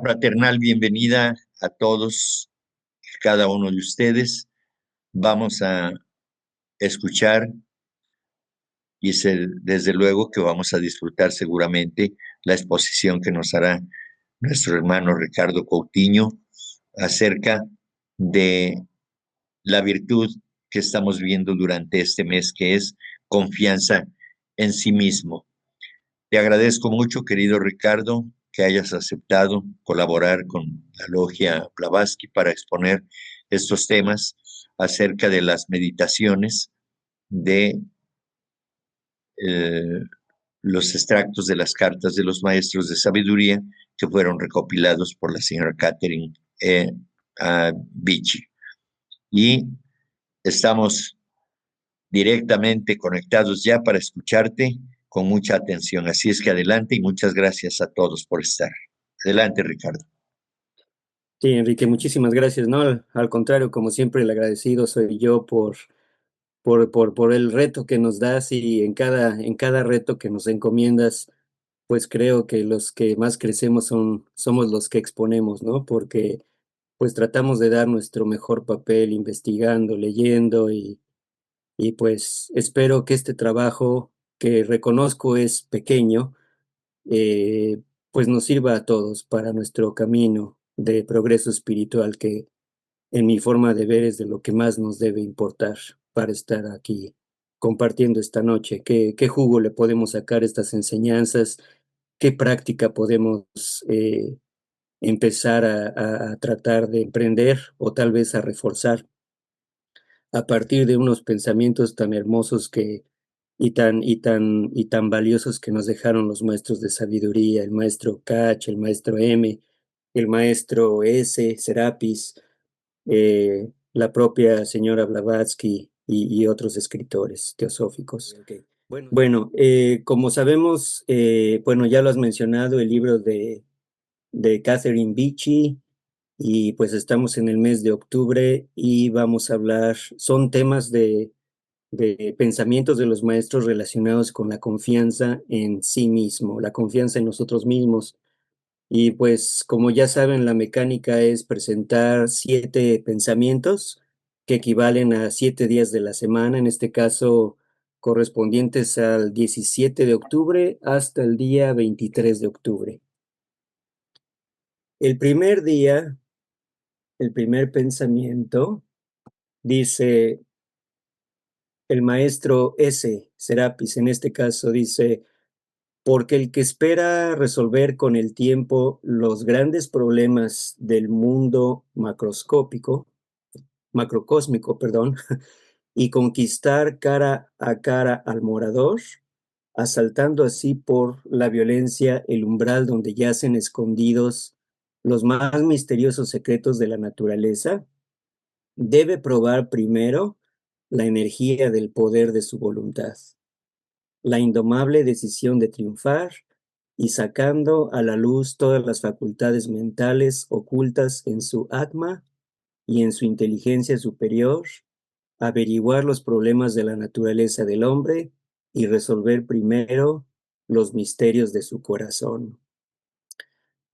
fraternal bienvenida a todos, cada uno de ustedes. Vamos a escuchar y desde luego que vamos a disfrutar seguramente la exposición que nos hará nuestro hermano Ricardo Coutinho acerca de la virtud que estamos viendo durante este mes, que es confianza en sí mismo. Te agradezco mucho, querido Ricardo, que hayas aceptado colaborar con la Logia Blavatsky para exponer estos temas acerca de las meditaciones de eh, los extractos de las cartas de los maestros de sabiduría que fueron recopilados por la señora Catherine Vichy. Y estamos directamente conectados ya para escucharte con mucha atención. Así es que adelante y muchas gracias a todos por estar. Adelante, Ricardo. Sí, Enrique, muchísimas gracias. No, al contrario, como siempre, el agradecido soy yo por el reto que nos das y en cada reto que nos encomiendas, pues creo que los que más crecemos somos los que exponemos, ¿no? Porque pues tratamos de dar nuestro mejor papel investigando, leyendo y pues espero que este trabajo que reconozco es pequeño, eh, pues nos sirva a todos para nuestro camino de progreso espiritual que en mi forma de ver es de lo que más nos debe importar para estar aquí compartiendo esta noche. ¿Qué jugo le podemos sacar a estas enseñanzas? ¿Qué práctica podemos empezar a tratar de emprender o tal vez a reforzar a partir de unos pensamientos tan hermosos y tan valiosos que nos dejaron los maestros de sabiduría, el maestro Kach, el maestro M, el maestro S, Serapis, la propia señora Blavatsky y otros escritores teosóficos? Okay. Bueno, como sabemos, bueno, ya lo has mencionado, el libro de Catherine Vichy, y pues estamos en el mes de octubre y vamos a hablar, son temas de pensamientos de los maestros relacionados con la confianza en sí mismo, la confianza en nosotros mismos. Y pues como ya saben, la mecánica es presentar 7 pensamientos que equivalen a 7 días de la semana, en este caso correspondientes al 17 de octubre hasta el día 23 de octubre. El primer día, el primer pensamiento, dice el maestro S. Serapis, en este caso dice: porque el que espera resolver con el tiempo los grandes problemas del mundo macrocósmico, perdón, y conquistar cara a cara al morador, asaltando así por la violencia el umbral donde yacen escondidos los más misteriosos secretos de la naturaleza, debe probar primero la energía del poder de su voluntad, la indomable decisión de triunfar y sacando a la luz todas las facultades mentales ocultas en su Atma y en su inteligencia superior, averiguar los problemas de la naturaleza del hombre y resolver primero los misterios de su corazón.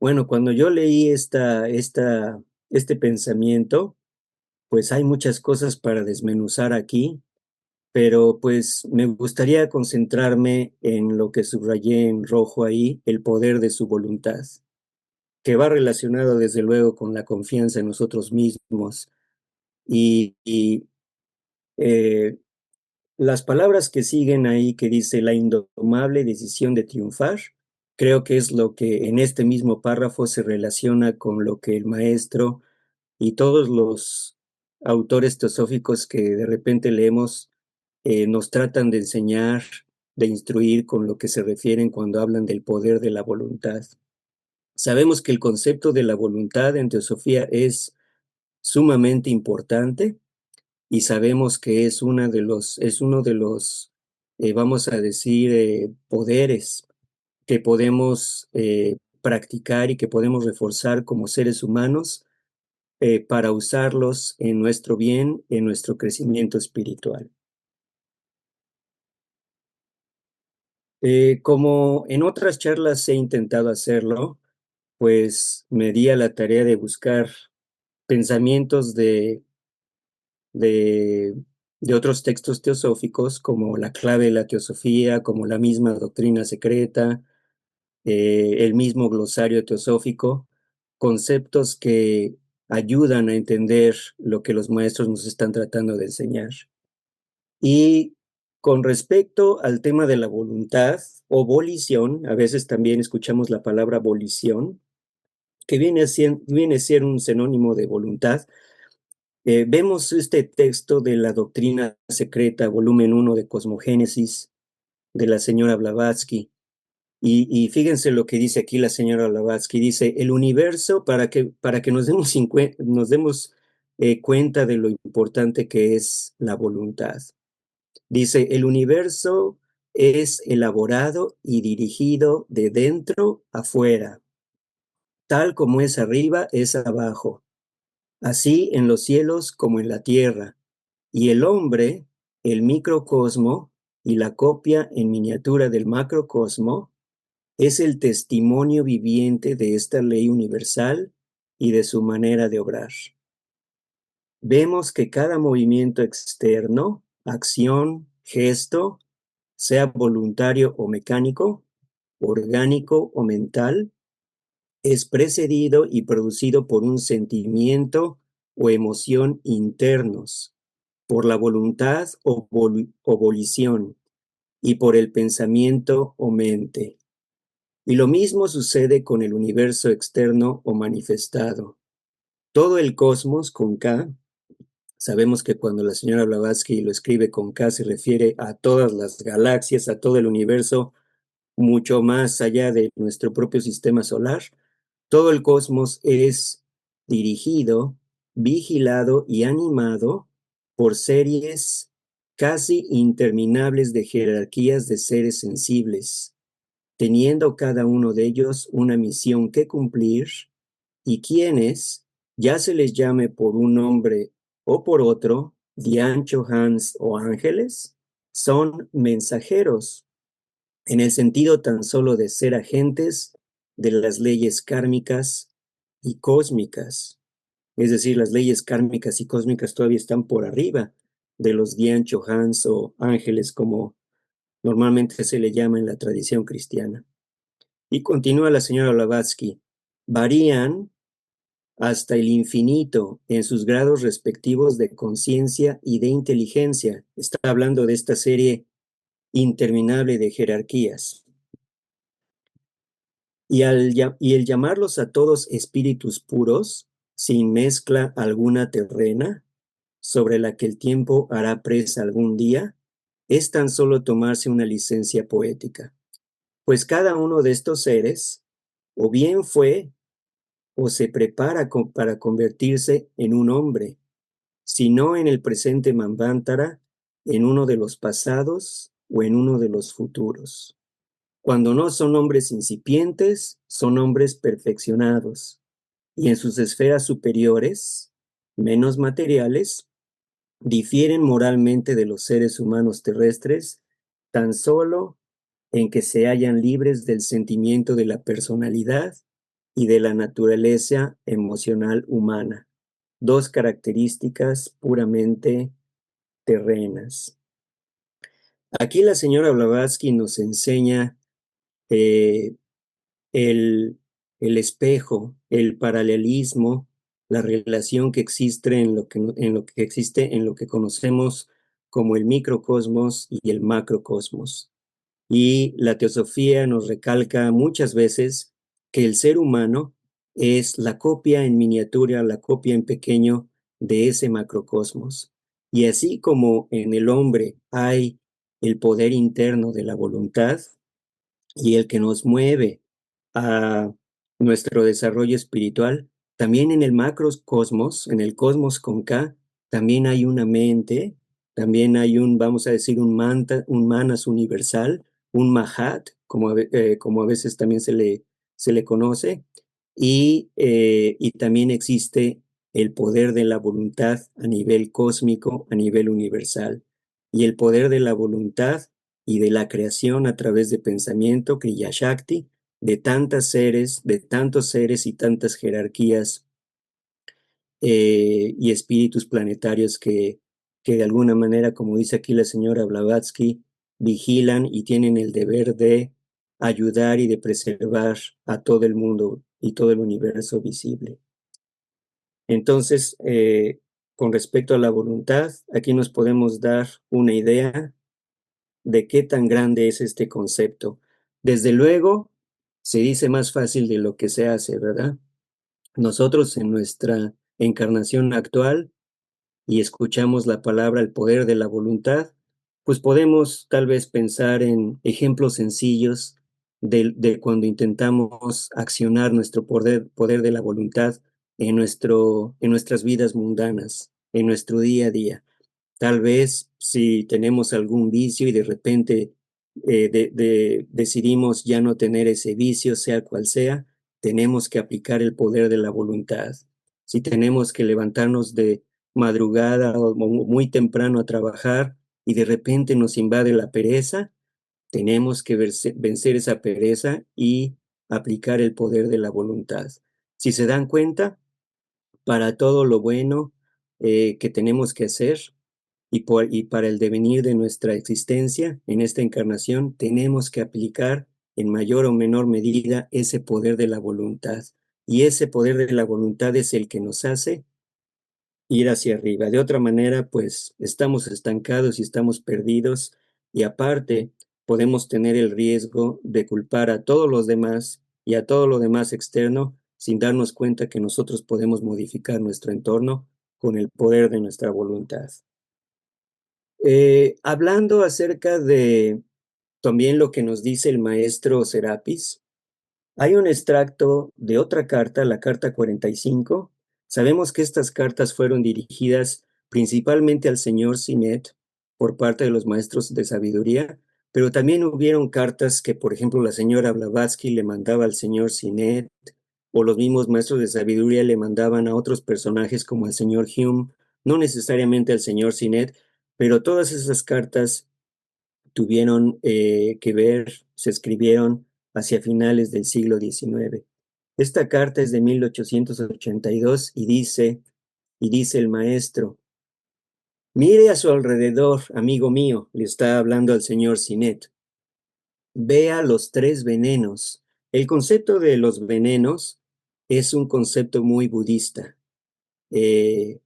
Bueno, cuando yo leí este pensamiento, pues hay muchas cosas para desmenuzar aquí, pero pues me gustaría concentrarme en lo que subrayé en rojo ahí, el poder de su voluntad, que va relacionado desde luego con la confianza en nosotros mismos. Y las palabras que siguen ahí, que dice la indomable decisión de triunfar, creo que es lo que en este mismo párrafo se relaciona con lo que el maestro y todos los autores teosóficos que de repente leemos nos tratan de enseñar, de instruir con lo que se refieren cuando hablan del poder de la voluntad. Sabemos que el concepto de la voluntad en teosofía es sumamente importante y sabemos que es uno de los, vamos a decir, poderes que podemos practicar y que podemos reforzar como seres humanos para usarlos en nuestro bien, en nuestro crecimiento espiritual. Como en otras charlas he intentado hacerlo, pues me di a la tarea de buscar pensamientos de, de otros textos teosóficos, como la clave de la teosofía, como la misma doctrina secreta, el mismo glosario teosófico, conceptos que ayudan a entender lo que los maestros nos están tratando de enseñar. Y con respecto al tema de la voluntad o volición, a veces también escuchamos la palabra volición, que viene a ser un sinónimo de voluntad. Vemos este texto de la doctrina secreta, volumen 1 de Cosmogénesis, de la señora Blavatsky. Y fíjense lo que dice aquí la señora Blavatsky. Dice, el universo, para que nos demos cuenta de lo importante que es la voluntad. Dice, el universo es elaborado y dirigido de dentro a fuera. Tal como es arriba, es abajo. Así en los cielos como en la tierra. Y el hombre, el microcosmo y la copia en miniatura del macrocosmo, es el testimonio viviente de esta ley universal y de su manera de obrar. Vemos que cada movimiento externo, acción, gesto, sea voluntario o mecánico, orgánico o mental, es precedido y producido por un sentimiento o emoción internos, por la voluntad o volición, y por el pensamiento o mente. Y lo mismo sucede con el universo externo o manifestado. Todo el cosmos con K, sabemos que cuando la señora Blavatsky lo escribe con K se refiere a todas las galaxias, a todo el universo, mucho más allá de nuestro propio sistema solar. Todo el cosmos es dirigido, vigilado y animado por series casi interminables de jerarquías de seres sensibles, teniendo cada uno de ellos una misión que cumplir, y quienes, ya se les llame por un nombre o por otro, Diancho, Hans o ángeles, son mensajeros, en el sentido tan solo de ser agentes de las leyes kármicas y cósmicas. Es decir, las leyes kármicas y cósmicas todavía están por arriba de los Diancho, Hans o ángeles, como normalmente se le llama en la tradición cristiana. Y continúa la señora Blavatsky, varían hasta el infinito en sus grados respectivos de conciencia y de inteligencia. Está hablando de esta serie interminable de jerarquías. Y el llamarlos a todos espíritus puros, sin mezcla alguna terrena, sobre la que el tiempo hará presa algún día, es tan solo tomarse una licencia poética. Pues cada uno de estos seres, o bien fue o se prepara para convertirse en un hombre, si no en el presente Manvantara, en uno de los pasados o en uno de los futuros. Cuando no son hombres incipientes, son hombres perfeccionados, y en sus esferas superiores, menos materiales, difieren moralmente de los seres humanos terrestres tan solo en que se hallan libres del sentimiento de la personalidad y de la naturaleza emocional humana, dos características puramente terrenas. Aquí la señora Blavatsky nos enseña eh, el, el espejo, el paralelismo, la relación que existe en lo que conocemos como el microcosmos y el macrocosmos. Y la teosofía nos recalca muchas veces que el ser humano es la copia en miniatura, la copia en pequeño de ese macrocosmos. Y así como en el hombre hay el poder interno de la voluntad y el que nos mueve a nuestro desarrollo espiritual, también en el macrocosmos, en el cosmos con K, también hay una mente, también hay vamos a decir, un manas universal, un mahat, como a veces también se le conoce, y también existe el poder de la voluntad a nivel cósmico, a nivel universal. Y el poder de la voluntad y de la creación a través de pensamiento, Kriya Shakti, de tantos seres y tantas jerarquías y espíritus planetarios que de alguna manera, como dice aquí la señora Blavatsky, vigilan y tienen el deber de ayudar y de preservar a todo el mundo y todo el universo visible. Entonces, con respecto a la voluntad, aquí nos podemos dar una idea de qué tan grande es este concepto. Desde luego, se dice más fácil de lo que se hace, ¿verdad? Nosotros en nuestra encarnación actual y escuchamos la palabra el poder de la voluntad, pues podemos tal vez pensar en ejemplos sencillos de cuando intentamos accionar nuestro poder de la voluntad en nuestras vidas mundanas, en nuestro día a día. Tal vez si tenemos algún vicio y de repente decidimos ya no tener ese vicio, sea cual sea, tenemos que aplicar el poder de la voluntad. Si tenemos que levantarnos de madrugada o muy temprano a trabajar y de repente nos invade la pereza, tenemos que vencer esa pereza y aplicar el poder de la voluntad. Si se dan cuenta, para todo lo bueno que tenemos que hacer y para el devenir de nuestra existencia en esta encarnación, tenemos que aplicar en mayor o menor medida ese poder de la voluntad. Y ese poder de la voluntad es el que nos hace ir hacia arriba. De otra manera, pues estamos estancados y estamos perdidos y aparte podemos tener el riesgo de culpar a todos los demás y a todo lo demás externo sin darnos cuenta que nosotros podemos modificar nuestro entorno con el poder de nuestra voluntad. Hablando acerca de también lo que nos dice el maestro Serapis, hay un extracto de otra carta, la carta 45. Sabemos que estas cartas fueron dirigidas principalmente al señor Sinet por parte de los maestros de sabiduría, pero también hubieron cartas que, por ejemplo, la señora Blavatsky le mandaba al señor Sinet, o los mismos maestros de sabiduría le mandaban a otros personajes como al señor Hume, no necesariamente al señor Sinet, pero todas esas cartas tuvieron que ver, se escribieron hacia finales del siglo XIX. Esta carta es de 1882 y dice el maestro, mire a su alrededor, amigo mío, le está hablando al señor Sinet, vea los tres venenos. El concepto de los venenos es un concepto muy budista. Eh,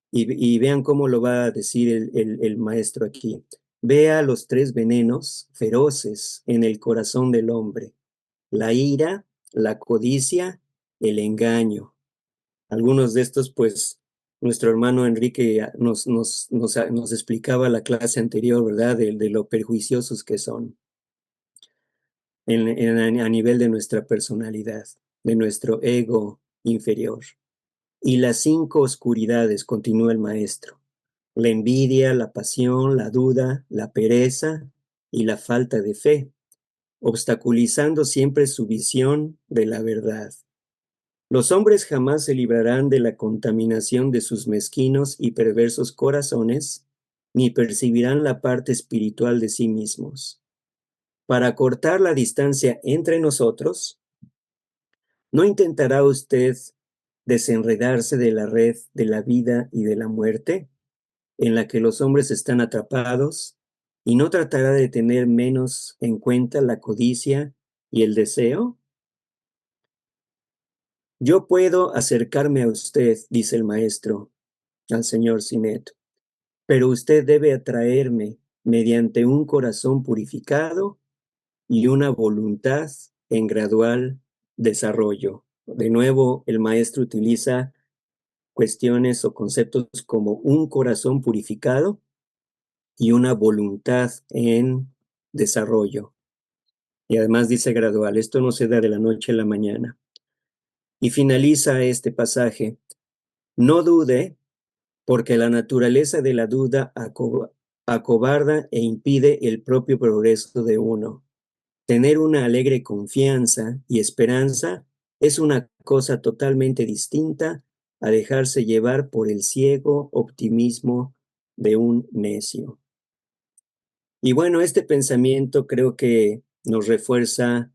y vean cómo lo va a decir el maestro aquí. Vea los tres venenos feroces en el corazón del hombre: la ira, la codicia, el engaño. Algunos de estos, pues, nuestro hermano Enrique nos explicaba la clase anterior, ¿verdad? De lo perjuiciosos que son a nivel de nuestra personalidad, de nuestro ego inferior. Y las cinco oscuridades, continúa el maestro: la envidia, la pasión, la duda, la pereza y la falta de fe, obstaculizando siempre su visión de la verdad. Los hombres jamás se librarán de la contaminación de sus mezquinos y perversos corazones, ni percibirán la parte espiritual de sí mismos. Para cortar la distancia entre nosotros, ¿no intentará usted desenredarse de la red de la vida y de la muerte, en la que los hombres están atrapados, y no tratará de tener menos en cuenta la codicia y el deseo? Yo puedo acercarme a usted, dice el maestro, al señor Sinet, pero usted debe atraerme mediante un corazón purificado y una voluntad en gradual desarrollo. De nuevo, el maestro utiliza cuestiones o conceptos como un corazón purificado y una voluntad en desarrollo. Y además dice gradual, esto no se da de la noche a la mañana. Y finaliza este pasaje: no dude, porque la naturaleza de la duda acobarda e impide el propio progreso de uno. Tener una alegre confianza y esperanza es una cosa totalmente distinta a dejarse llevar por el ciego optimismo de un necio. Y bueno, este pensamiento creo que nos refuerza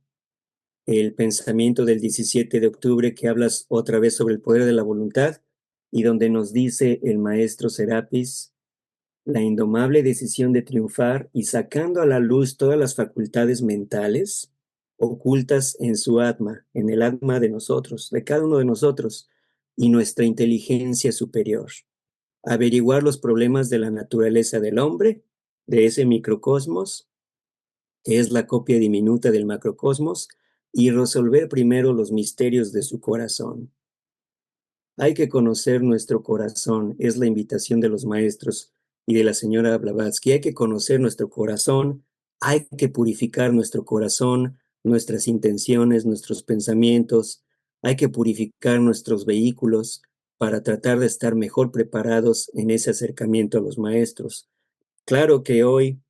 el pensamiento del 17 de octubre que hablas otra vez sobre el poder de la voluntad y donde nos dice el maestro Serapis, la indomable decisión de triunfar y sacando a la luz todas las facultades mentales ocultas en su atma, en el atma de nosotros, de cada uno de nosotros, y nuestra inteligencia superior. Averiguar los problemas de la naturaleza del hombre, de ese microcosmos, que es la copia diminuta del macrocosmos, y resolver primero los misterios de su corazón. Hay que conocer nuestro corazón, es la invitación de los maestros y de la señora Blavatsky. Hay que conocer nuestro corazón, hay que purificar nuestro corazón, nuestras intenciones, nuestros pensamientos, hay que purificar nuestros vehículos para tratar de estar mejor preparados en ese acercamiento a los maestros. Claro que hoy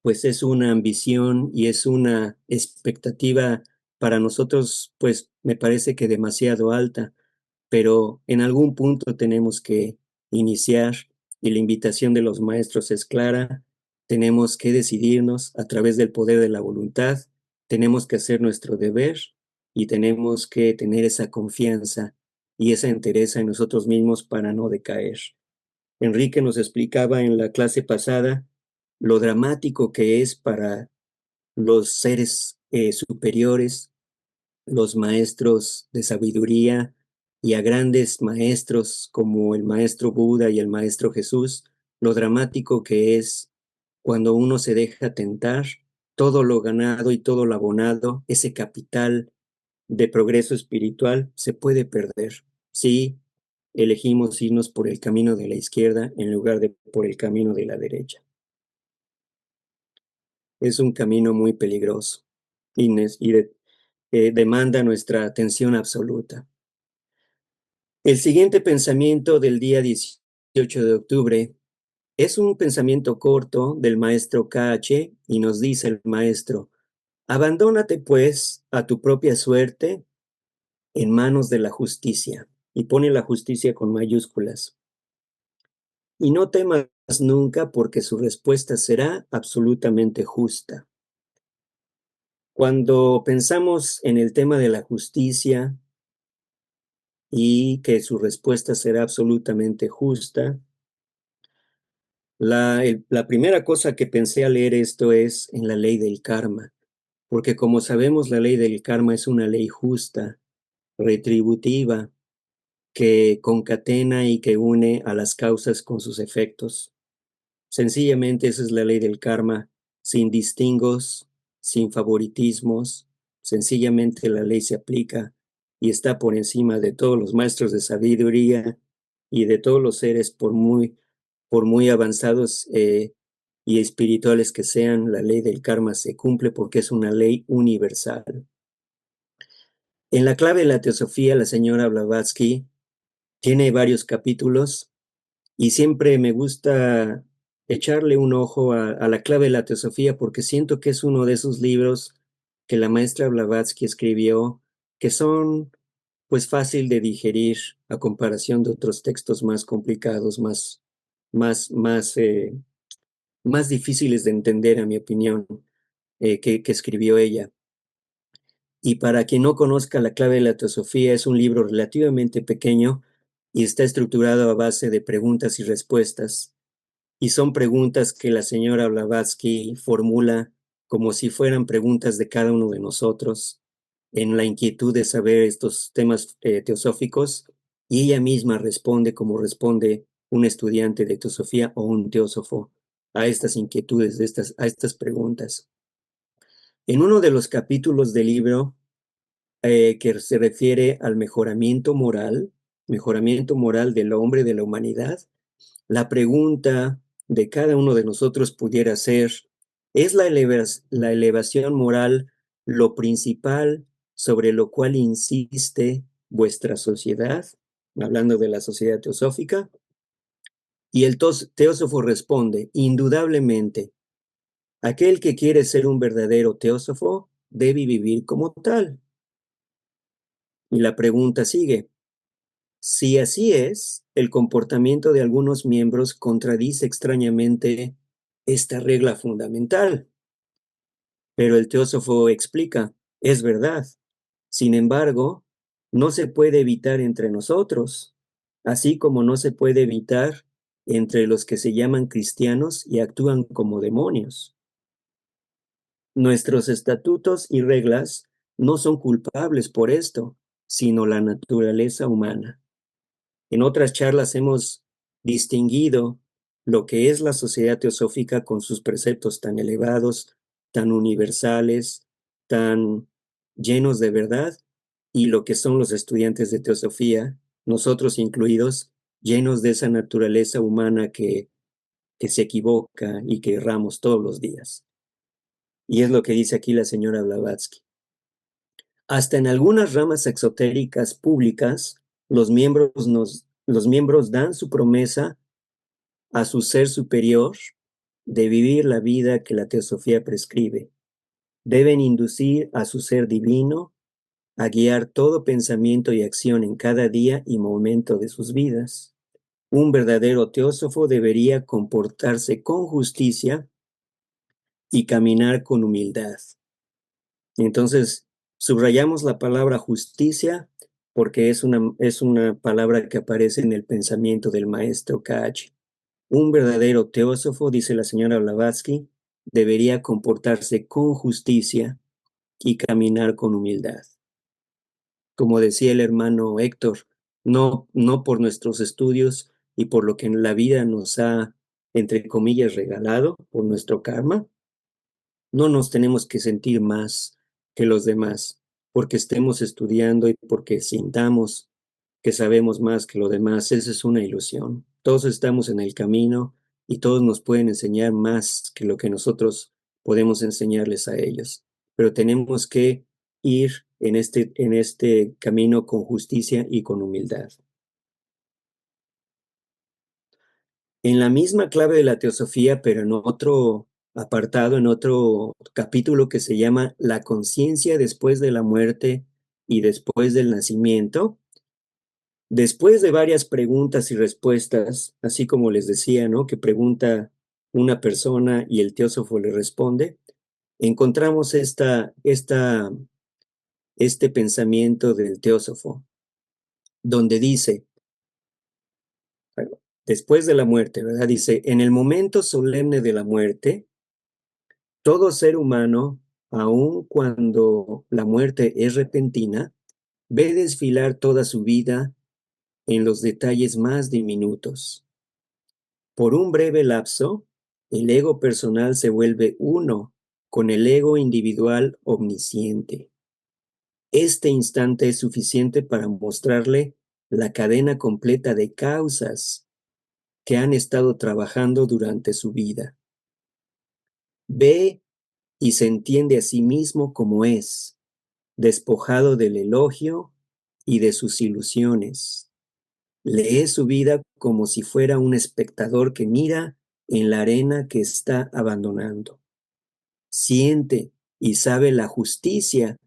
pues es una ambición y es una expectativa para nosotros, pues me parece que demasiado alta, pero en algún punto tenemos que iniciar y la invitación de los maestros es clara, tenemos que decidirnos a través del poder de la voluntad, tenemos que hacer nuestro deber y tenemos que tener esa confianza y esa entereza en nosotros mismos para no decaer. Enrique nos explicaba en la clase pasada lo dramático que es para los seres superiores, los maestros de sabiduría y a grandes maestros como el maestro Buda y el maestro Jesús, lo dramático que es cuando uno se deja tentar, todo lo ganado y todo lo abonado, ese capital de progreso espiritual se puede perder. Sí, elegimos irnos por el camino de la izquierda en lugar de por el camino de la derecha. Es un camino muy peligroso y demanda nuestra atención absoluta. El siguiente pensamiento del día 18 de octubre es un pensamiento corto del maestro KH y nos dice el maestro, abandónate pues a tu propia suerte en manos de la justicia, y pone la justicia con mayúsculas. Y no temas nunca porque su respuesta será absolutamente justa. Cuando pensamos en el tema de la justicia y que su respuesta será absolutamente justa, la primera cosa que pensé al leer esto es en la ley del karma, porque como sabemos la ley del karma es una ley justa, retributiva, que concatena y que une a las causas con sus efectos. Sencillamente esa es la ley del karma, sin distingos, sin favoritismos, sencillamente la ley se aplica y está por encima de todos los maestros de sabiduría y de todos los seres, por muy avanzados y espirituales que sean, la ley del karma se cumple porque es una ley universal. En la clave de la teosofía, la señora Blavatsky tiene varios capítulos y siempre me gusta echarle un ojo a la clave de la teosofía porque siento que es uno de esos libros que la maestra Blavatsky escribió que son pues fácil de digerir a comparación de otros textos más complicados, más, más, eh, más difíciles de entender, a mi opinión, que escribió ella. Y para quien no conozca la clave de la teosofía, es un libro relativamente pequeño y está estructurado a base de preguntas y respuestas. Y son preguntas que la señora Blavatsky formula como si fueran preguntas de cada uno de nosotros, en la inquietud de saber estos temas teosóficos, y ella misma responde como responde un estudiante de teosofía o un teósofo a estas inquietudes, a estas preguntas. En uno de los capítulos del libro que se refiere al mejoramiento moral del hombre, de la humanidad, la pregunta de cada uno de nosotros pudiera ser, ¿es la elevación moral lo principal sobre lo cual insiste vuestra sociedad? Hablando de la sociedad teosófica. Y el teósofo responde, indudablemente, aquel que quiere ser un verdadero teósofo debe vivir como tal. Y la pregunta sigue, si así es, el comportamiento de algunos miembros contradice extrañamente esta regla fundamental. Pero el teósofo explica, Es verdad. Sin embargo, no se puede evitar entre nosotros, así como no se puede evitar entre los que se llaman cristianos y actúan como demonios. Nuestros estatutos y reglas no son culpables por esto, sino la naturaleza humana. En otras charlas hemos distinguido lo que es la sociedad teosófica con sus preceptos tan elevados, tan universales, tan llenos de verdad, y lo que son los estudiantes de teosofía, nosotros incluidos, llenos de esa naturaleza humana que se equivoca y que erramos todos los días. Y es lo que dice aquí la señora Blavatsky. Hasta en algunas ramas exotéricas públicas, los miembros dan su promesa a su ser superior de vivir la vida que la teosofía prescribe. Deben inducir a su ser divino a guiar todo pensamiento y acción en cada día y momento de sus vidas. Un verdadero teósofo debería comportarse con justicia y caminar con humildad. Entonces, subrayamos la palabra justicia porque es una palabra que aparece en el pensamiento del maestro Kaj. Un verdadero teósofo, dice la señora Blavatsky, debería comportarse con justicia y caminar con humildad. Como decía el hermano Héctor, no por nuestros estudios y por lo que en la vida nos ha, entre comillas, regalado, por nuestro karma, no nos tenemos que sentir más que los demás, porque estemos estudiando y porque sintamos que sabemos más que los demás. Esa es una ilusión. Todos estamos en el camino y todos nos pueden enseñar más que lo que nosotros podemos enseñarles a ellos. Pero tenemos que ir en este camino con justicia y con humildad. En la misma clave de la teosofía, pero en otro apartado, en otro capítulo que se llama La conciencia después de la muerte y después del nacimiento, después de varias preguntas y respuestas, así como les decía, ¿no? Que pregunta una persona y el teósofo le responde, encontramos este pensamiento del teósofo, donde dice, bueno, después de la muerte, ¿verdad? Dice, en el momento solemne de la muerte, todo ser humano, aun cuando la muerte es repentina, ve desfilar toda su vida en los detalles más diminutos. Por un breve lapso, el ego personal se vuelve uno con el ego individual omnisciente. Este instante es suficiente para mostrarle la cadena completa de causas que han estado trabajando durante su vida. Ve y se entiende a sí mismo como es, despojado del elogio y de sus ilusiones. Lee su vida como si fuera un espectador que mira en la arena que está abandonando. Siente y sabe la justicia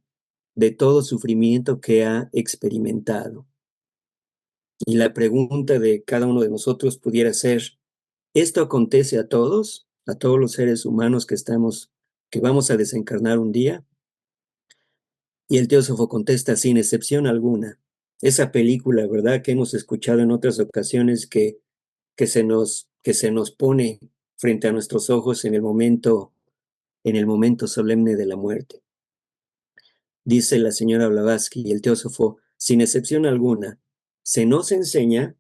de todo sufrimiento que ha experimentado. Y la pregunta de cada uno de nosotros pudiera ser, ¿esto acontece a todos los seres humanos que vamos a desencarnar un día? Y el teósofo contesta sin excepción alguna. Esa película, ¿verdad? Que hemos escuchado en otras ocasiones que se nos pone frente a nuestros ojos en el momento solemne de la muerte. Dice la señora Blavatsky y el teósofo, sin excepción alguna, se nos enseña,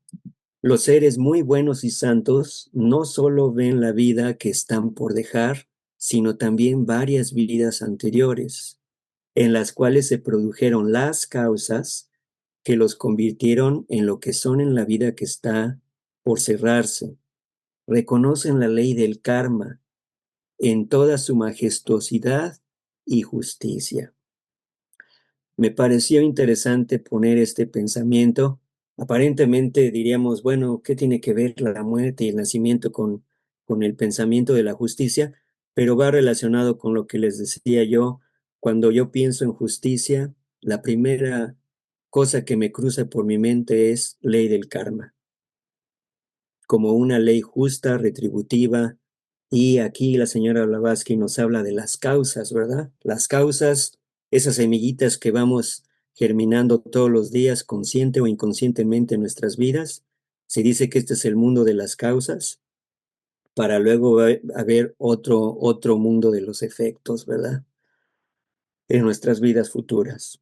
los seres muy buenos y santos no solo ven la vida que están por dejar, sino también varias vidas anteriores, en las cuales se produjeron las causas que los convirtieron en lo que son en la vida que está por cerrarse. Reconocen la ley del karma en toda su majestuosidad y justicia. Me pareció interesante poner este pensamiento. Aparentemente diríamos, bueno, ¿qué tiene que ver la muerte y el nacimiento con el pensamiento de la justicia? Pero va relacionado con lo que les decía yo. Cuando yo pienso en justicia, la primera cosa que me cruza por mi mente es ley del karma, como una ley justa, retributiva. Y aquí la señora Blavatsky nos habla de las causas, ¿verdad? Las causas esas semillitas que vamos germinando todos los días, consciente o inconscientemente en nuestras vidas. Se dice que este es el mundo de las causas, para luego haber otro mundo de los efectos, ¿verdad? En nuestras vidas futuras.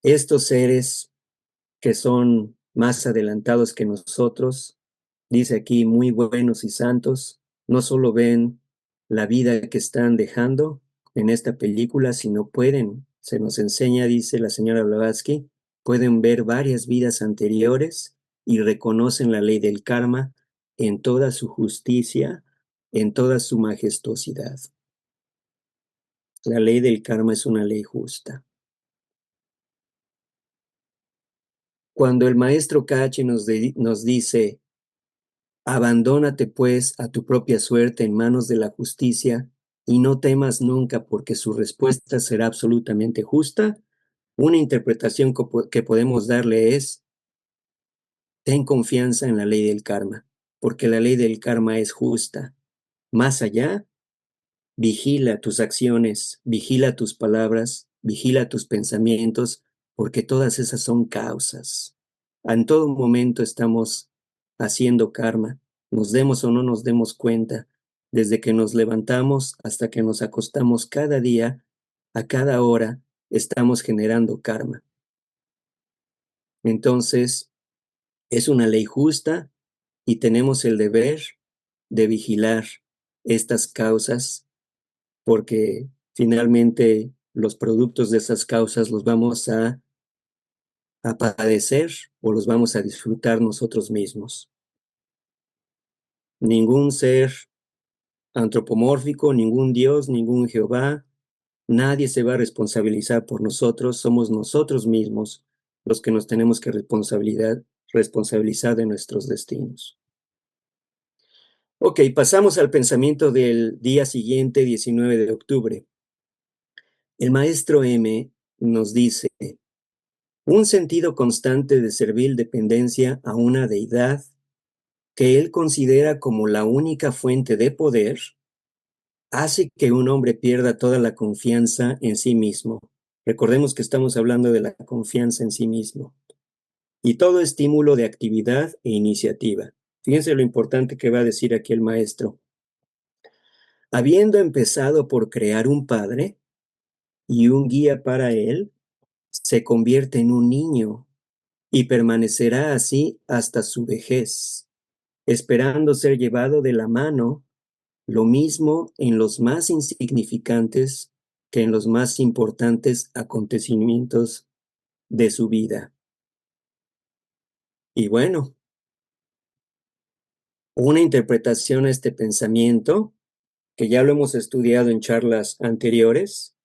Estos seres que son más adelantados que nosotros, dice aquí, muy buenos y santos, no solo ven la vida que están dejando en esta película, sino pueden, se nos enseña, dice la señora Blavatsky, pueden ver varias vidas anteriores y reconocen la ley del karma en toda su justicia, en toda su majestuosidad. La ley del karma es una ley justa. Cuando el maestro Kachi nos dice, abandónate pues a tu propia suerte en manos de la justicia y no temas nunca porque su respuesta será absolutamente justa, una interpretación que podemos darle es, ten confianza en la ley del karma, porque la ley del karma es justa. Más allá, vigila tus acciones, vigila tus palabras, vigila tus pensamientos, porque todas esas son causas. En todo momento estamos haciendo karma, nos demos o no nos demos cuenta, desde que nos levantamos hasta que nos acostamos cada día, a cada hora, estamos generando karma. Entonces, es una ley justa y tenemos el deber de vigilar estas causas porque finalmente los productos de esas causas los vamos a padecer o los vamos a disfrutar nosotros mismos. Ningún ser antropomórfico, ningún Dios, ningún Jehová, nadie se va a responsabilizar por nosotros, somos nosotros mismos los que nos tenemos que responsabilizar de nuestros destinos. Ok, pasamos al pensamiento del día siguiente, 19 de octubre. El maestro M nos dice, un sentido constante de servil dependencia a una deidad que él considera como la única fuente de poder, hace que un hombre pierda toda la confianza en sí mismo. Recordemos que estamos hablando de la confianza en sí mismo. Y todo estímulo de actividad e iniciativa. Fíjense lo importante que va a decir aquí el maestro. Habiendo empezado por crear un padre y un guía para él, se convierte en un niño y permanecerá así hasta su vejez, esperando ser llevado de la mano, lo mismo en los más insignificantes que en los más importantes acontecimientos de su vida. Y bueno, una interpretación a este pensamiento, que ya lo hemos estudiado en charlas anteriores,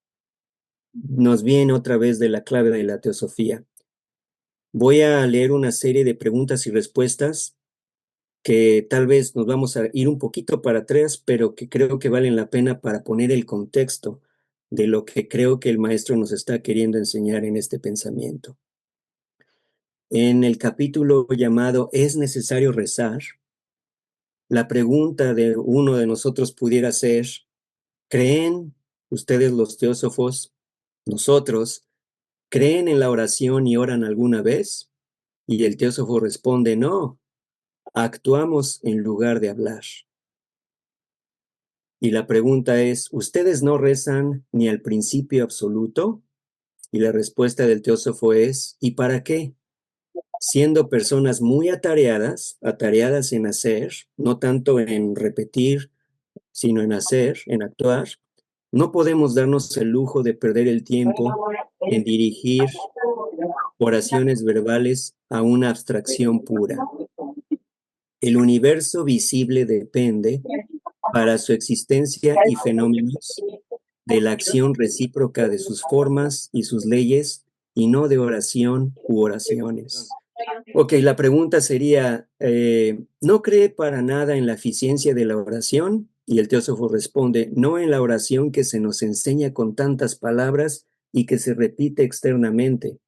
nos viene otra vez de la clave de la teosofía. Voy a leer una serie de preguntas y respuestas que tal vez nos vamos a ir un poquito para atrás, pero que creo que valen la pena para poner el contexto de lo que creo que el maestro nos está queriendo enseñar en este pensamiento. En el capítulo llamado ¿Es necesario rezar?, la pregunta de uno de nosotros pudiera ser, ¿creen ustedes los teósofos, nosotros, creen en la oración y oran alguna vez? Y el teósofo responde, no, actuamos en lugar de hablar. Y la pregunta es, ¿ustedes no rezan ni al principio absoluto? Y la respuesta del teósofo es, ¿y para qué? Siendo personas muy atareadas en hacer, no tanto en repetir, sino en hacer, en actuar, no podemos darnos el lujo de perder el tiempo en dirigir oraciones verbales a una abstracción pura. El universo visible depende, para su existencia y fenómenos, de la acción recíproca de sus formas y sus leyes, y no de oración u oraciones. Ok, la pregunta sería, ¿no cree para nada en la eficiencia de la oración? Y el teósofo responde, no en la oración que se nos enseña con tantas palabras y que se repite externamente.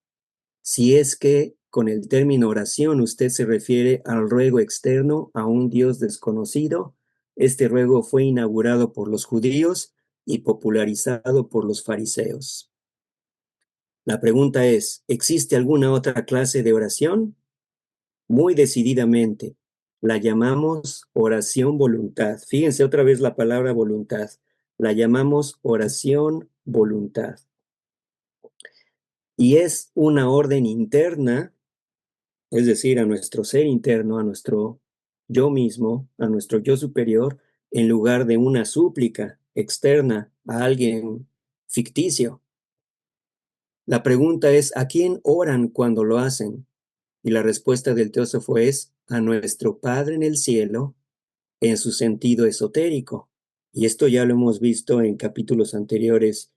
Si es que con el término oración usted se refiere al ruego externo a un Dios desconocido, este ruego fue inaugurado por los judíos y popularizado por los fariseos. La pregunta es, ¿existe alguna otra clase de oración? Muy decididamente. La llamamos oración voluntad. Fíjense otra vez la palabra voluntad. La llamamos oración voluntad. Y es una orden interna, es decir, a nuestro ser interno, a nuestro yo mismo, a nuestro yo superior, en lugar de una súplica externa a alguien ficticio. La pregunta es, ¿a quién oran cuando lo hacen? Y la respuesta del teósofo es, a nuestro Padre en el cielo, en su sentido esotérico. Y esto ya lo hemos visto en capítulos anteriores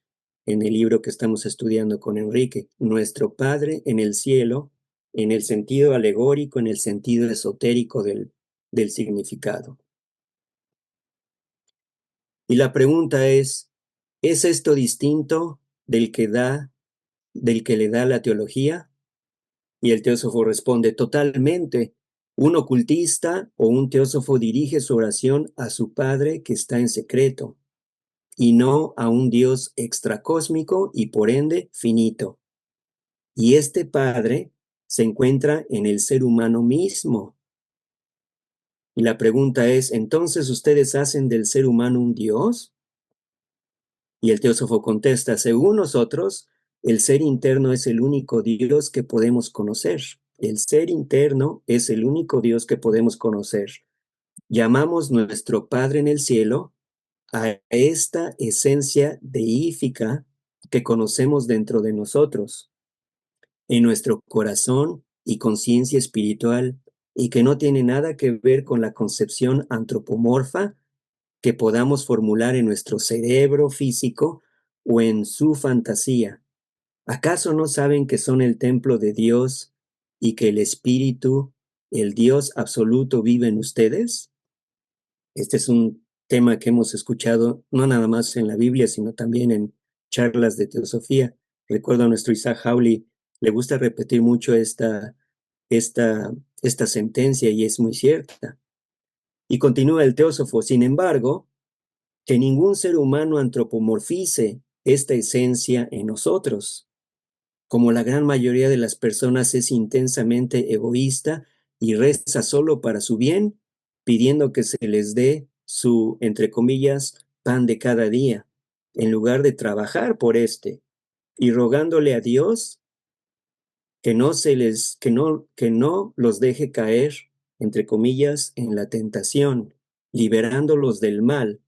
en el libro que estamos estudiando con Enrique. Nuestro Padre en el cielo, en el sentido alegórico, en el sentido esotérico del significado. Y la pregunta ¿es esto distinto del que le da la teología? Y el teósofo responde, totalmente. Un ocultista o un teósofo dirige su oración a su Padre que está en secreto, y no a un Dios extracósmico y por ende finito. Y este Padre se encuentra en el ser humano mismo. Y la pregunta es, ¿entonces ustedes hacen del ser humano un Dios? Y el teósofo contesta, según nosotros, el ser interno es el único Dios que podemos conocer. El ser interno es el único Dios que podemos conocer. Llamamos nuestro Padre en el cielo a esta esencia deífica que conocemos dentro de nosotros, en nuestro corazón y conciencia espiritual, y que no tiene nada que ver con la concepción antropomorfa que podamos formular en nuestro cerebro físico o en su fantasía. ¿Acaso no saben que son el templo de Dios y que el Espíritu, el Dios absoluto, vive en ustedes? Este es un tema que hemos escuchado no nada más en la Biblia, sino también en charlas de teosofía. Recuerdo a nuestro Isaac Hawley, le gusta repetir mucho esta, esta sentencia y es muy cierta. Y continúa el teósofo, sin embargo, que ningún ser humano antropomorfice esta esencia en nosotros. Como la gran mayoría de las personas es intensamente egoísta y reza solo para su bien, pidiendo que se les dé su, entre comillas, pan de cada día, en lugar de trabajar por este, y rogándole a Dios que no los deje caer, entre comillas, en la tentación, liberándolos del mal,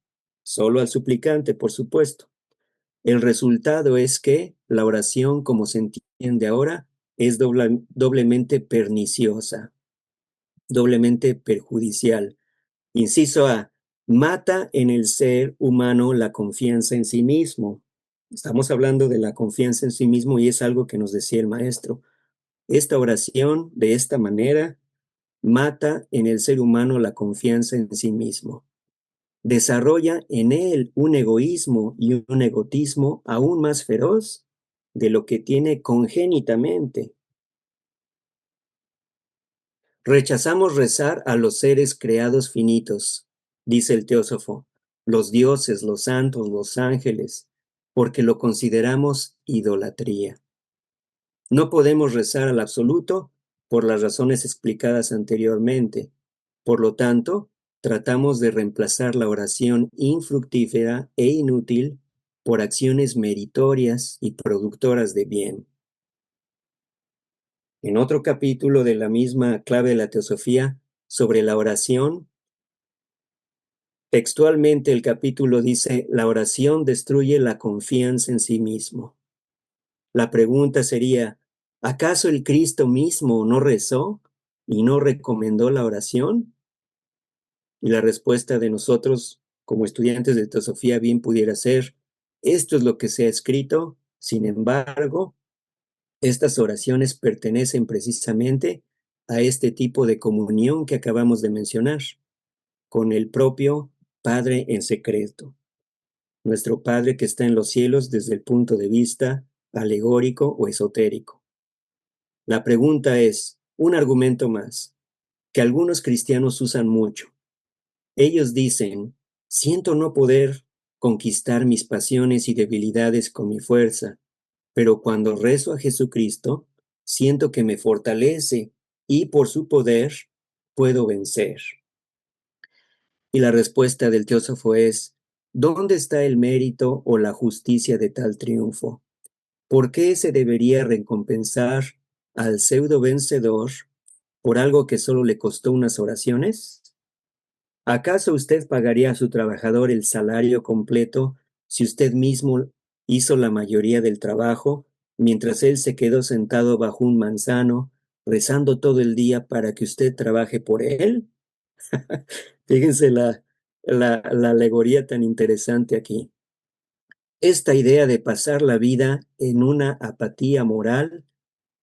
solo al suplicante, por supuesto. El resultado es que la oración, como se entiende ahora, es doblemente perniciosa, doblemente perjudicial. Inciso A, mata en el ser humano la confianza en sí mismo. Estamos hablando de la confianza en sí mismo y es algo que nos decía el maestro. Esta oración, de esta manera, mata en el ser humano la confianza en sí mismo. Desarrolla en él un egoísmo y un egotismo aún más feroz de lo que tiene congénitamente. Rechazamos rezar a los seres creados finitos, dice el teósofo, los dioses, los santos, los ángeles, porque lo consideramos idolatría. No podemos rezar al absoluto por las razones explicadas anteriormente. Por lo tanto, tratamos de reemplazar la oración infructífera e inútil por acciones meritorias y productoras de bien. En otro capítulo de la misma clave de la teosofía sobre la oración, textualmente el capítulo dice, la oración destruye la confianza en sí mismo. La pregunta sería, ¿acaso el Cristo mismo no rezó y no recomendó la oración? Y la respuesta de nosotros, como estudiantes de teosofía, bien pudiera ser, esto es lo que se ha escrito, sin embargo, estas oraciones pertenecen precisamente a este tipo de comunión que acabamos de mencionar, con el propio Padre en secreto, nuestro Padre que está en los cielos desde el punto de vista alegórico o esotérico. La pregunta es, un argumento más, que algunos cristianos usan mucho. Ellos dicen, siento no poder conquistar mis pasiones y debilidades con mi fuerza, pero cuando rezo a Jesucristo, siento que me fortalece y por su poder puedo vencer. Y la respuesta del teósofo es, ¿dónde está el mérito o la justicia de tal triunfo? ¿Por qué se debería recompensar al pseudo vencedor por algo que solo le costó unas oraciones? ¿Acaso usted pagaría a su trabajador el salario completo si usted mismo hizo la mayoría del trabajo, mientras él se quedó sentado bajo un manzano, rezando todo el día para que usted trabaje por él? Fíjense la alegoría tan interesante aquí. Esta idea de pasar la vida en una apatía moral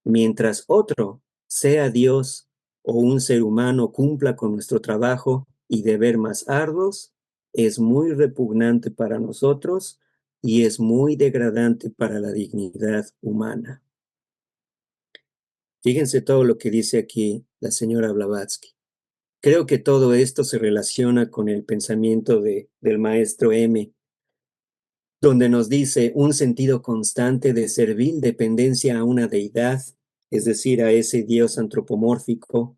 mientras otro, sea Dios o un ser humano, cumpla con nuestro trabajo y deber más arduos, es muy repugnante para nosotros y es muy degradante para la dignidad humana. Fíjense todo lo que dice aquí la señora Blavatsky. Creo que todo esto se relaciona con el pensamiento del maestro M, donde nos dice un sentido constante de servil dependencia a una deidad, es decir, a ese Dios antropomórfico,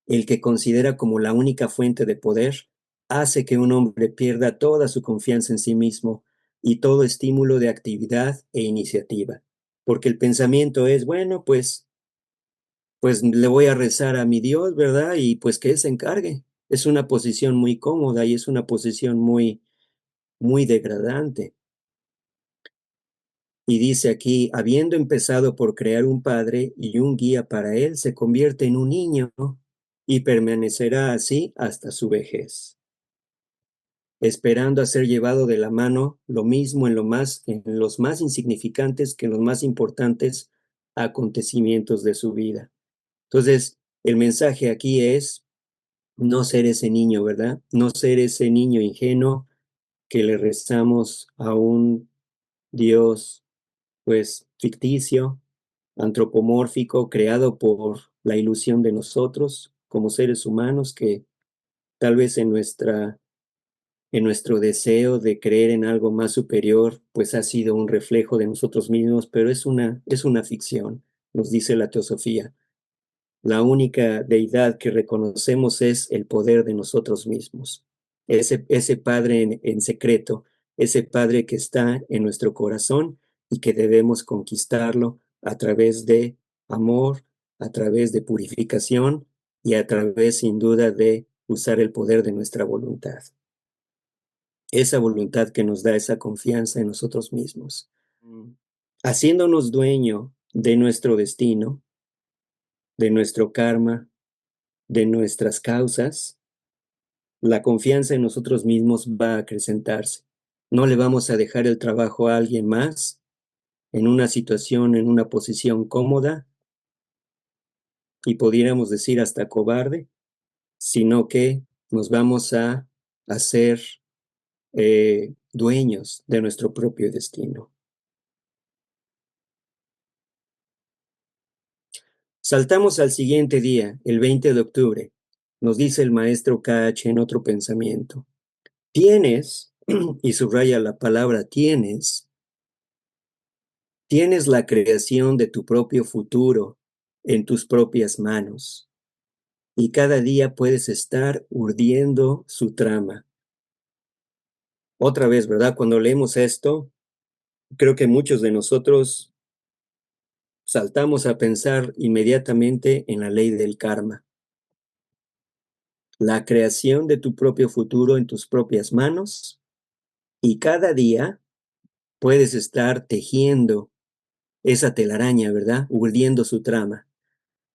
el que considera como la única fuente de poder, hace que un hombre pierda toda su confianza en sí mismo y todo estímulo de actividad e iniciativa. Porque el pensamiento es, bueno, pues le voy a rezar a mi Dios, ¿verdad? Y pues que Él se encargue. Es una posición muy cómoda y es una posición muy degradante. Y dice aquí, habiendo empezado por crear un padre y un guía para él, se convierte en un niño y permanecerá así hasta su vejez, esperando a ser llevado de la mano, lo mismo en los más insignificantes que en los más importantes acontecimientos de su vida. Entonces, el mensaje aquí es no ser ese niño, ¿verdad? No ser ese niño ingenuo que le rezamos a un Dios, pues, ficticio, antropomórfico, creado por la ilusión de nosotros como seres humanos, que tal vez en nuestro deseo de creer en algo más superior, pues ha sido un reflejo de nosotros mismos, pero es una ficción, nos dice la teosofía. La única deidad que reconocemos es el poder de nosotros mismos. Ese Padre en secreto, ese Padre que está en nuestro corazón y que debemos conquistarlo a través de amor, a través de purificación y a través, sin duda, de usar el poder de nuestra voluntad. Esa voluntad que nos da esa confianza en nosotros mismos. Haciéndonos dueño de nuestro destino, de nuestro karma, de nuestras causas, la confianza en nosotros mismos va a acrecentarse. No le vamos a dejar el trabajo a alguien más en una situación, en una posición cómoda y pudiéramos decir hasta cobarde, sino que nos vamos a hacer dueños de nuestro propio destino. Saltamos al siguiente día, el 20 de octubre. Nos dice el maestro KH en otro pensamiento. Tienes, y subraya la palabra tienes la creación de tu propio futuro en tus propias manos y cada día puedes estar urdiendo su trama. Otra vez, ¿verdad? Cuando leemos esto, creo que muchos de nosotros saltamos a pensar inmediatamente en la ley del karma. La creación de tu propio futuro en tus propias manos y cada día puedes estar tejiendo esa telaraña, ¿verdad? Urdiendo su trama.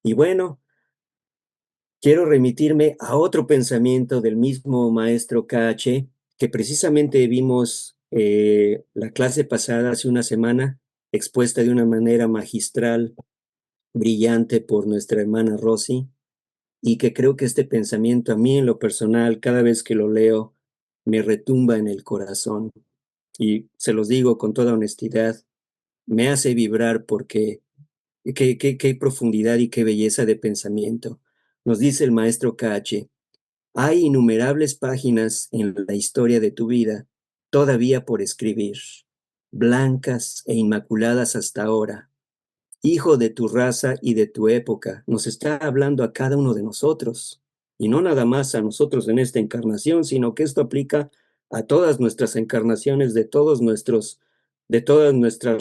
Y bueno, quiero remitirme a otro pensamiento del mismo maestro KH, que precisamente vimos la clase pasada, hace una semana, expuesta de una manera magistral, brillante por nuestra hermana Rosy, y que creo que este pensamiento a mí en lo personal, cada vez que lo leo, me retumba en el corazón. Y se los digo con toda honestidad, me hace vibrar porque qué profundidad y qué belleza de pensamiento. Nos dice el maestro KH, hay innumerables páginas en la historia de tu vida todavía por escribir. blancas e inmaculadas hasta ahora, hijo de tu raza y de tu época. Nos está hablando a cada uno de nosotros, y no nada más a nosotros en esta encarnación, sino que esto aplica a todas nuestras encarnaciones de todas nuestras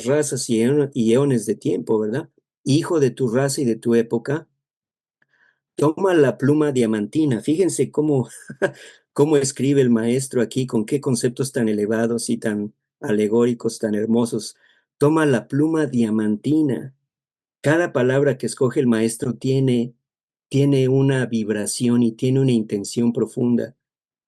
razas y eones de tiempo, ¿verdad? Hijo de tu raza y de tu época, toma la pluma diamantina. Fíjense cómo, cómo escribe el maestro aquí, con qué conceptos tan elevados y tan alegóricos, tan hermosos. Toma la pluma diamantina. Cada palabra que escoge el maestro tiene una vibración y tiene una intención profunda.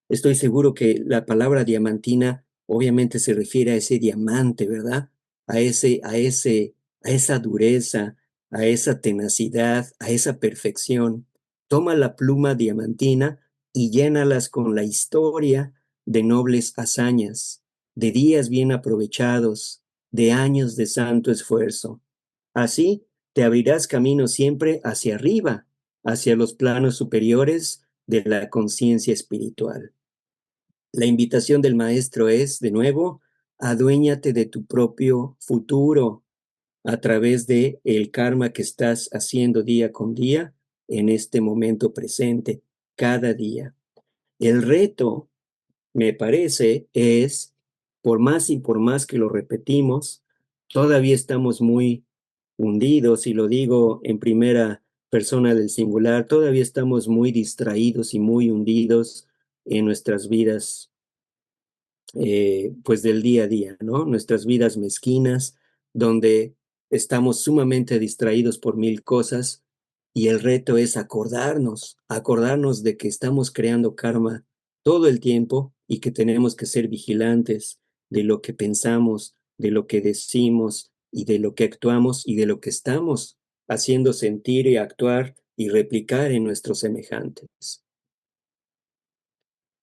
Estoy seguro que la palabra diamantina obviamente se refiere a ese diamante, ¿verdad? A esa dureza, a esa tenacidad, a esa perfección. Toma la pluma diamantina y llénalas con la historia de nobles hazañas, de días bien aprovechados, de años de santo esfuerzo. Así te abrirás camino siempre hacia arriba, hacia los planos superiores de la conciencia espiritual. La invitación del maestro es, de nuevo, aduéñate de tu propio futuro a través de el karma que estás haciendo día con día en este momento presente, cada día. El reto, me parece, es, por más y por más que lo repetimos, todavía estamos muy hundidos, y lo digo en primera persona del singular, todavía estamos muy distraídos y muy hundidos en nuestras vidas pues del día a día, ¿no? Nuestras vidas mezquinas, donde estamos sumamente distraídos por mil cosas, y el reto es acordarnos de que estamos creando karma todo el tiempo y que tenemos que ser vigilantes de lo que pensamos, de lo que decimos y de lo que actuamos y de lo que estamos haciendo sentir y actuar y replicar en nuestros semejantes.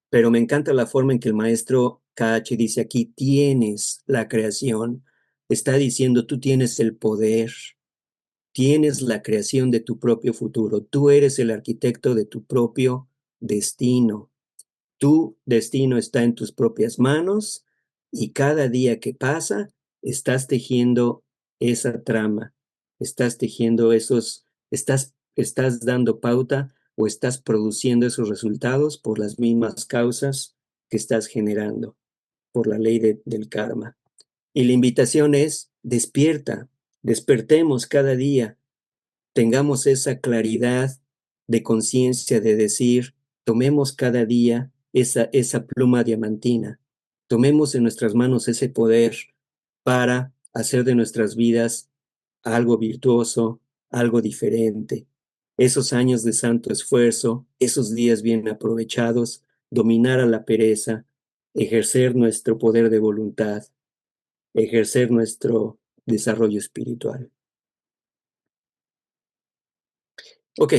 Pero me encanta la forma en que el maestro KH dice aquí, tienes la creación. Está diciendo, tú tienes el poder, tienes la creación de tu propio futuro. Tú eres el arquitecto de tu propio destino. Tu destino está en tus propias manos, y cada día que pasa, estás tejiendo esa trama, estás tejiendo estás dando pauta o estás produciendo esos resultados por las mismas causas que estás generando, por la ley del karma. Y la invitación es, despierta, despertemos cada día, tengamos esa claridad de conciencia de decir, tomemos cada día esa pluma diamantina, tomemos en nuestras manos ese poder para hacer de nuestras vidas algo virtuoso, algo diferente. Esos años de santo esfuerzo, esos días bien aprovechados, dominar a la pereza, ejercer nuestro poder de voluntad, ejercer nuestro desarrollo espiritual. Ok,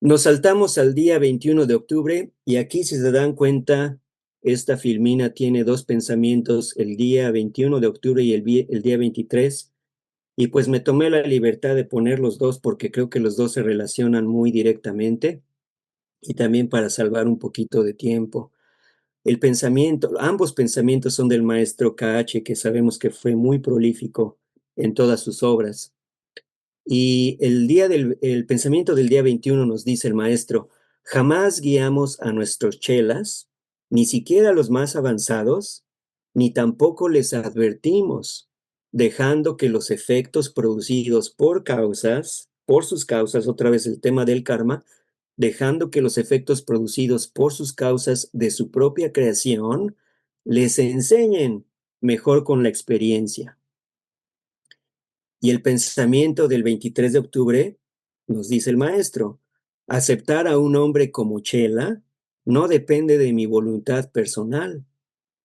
nos saltamos al día 21 de octubre, y aquí, si se dan cuenta, esta filmina tiene dos pensamientos, el día 21 de octubre y el día 23, y pues me tomé la libertad de poner los dos porque creo que los dos se relacionan muy directamente, y también para salvar un poquito de tiempo. Ambos pensamientos son del maestro KH, que sabemos que fue muy prolífico en todas sus obras. Y el pensamiento del día 21 nos dice el maestro: jamás guiamos a nuestros chelas, ni siquiera a los más avanzados, ni tampoco les advertimos, dejando que los efectos producidos por sus causas, otra vez el tema del karma, dejando que los efectos producidos por sus causas de su propia creación les enseñen mejor con la experiencia. Y el pensamiento del 23 de octubre nos dice el maestro: aceptar a un hombre como Chela no depende de mi voluntad personal,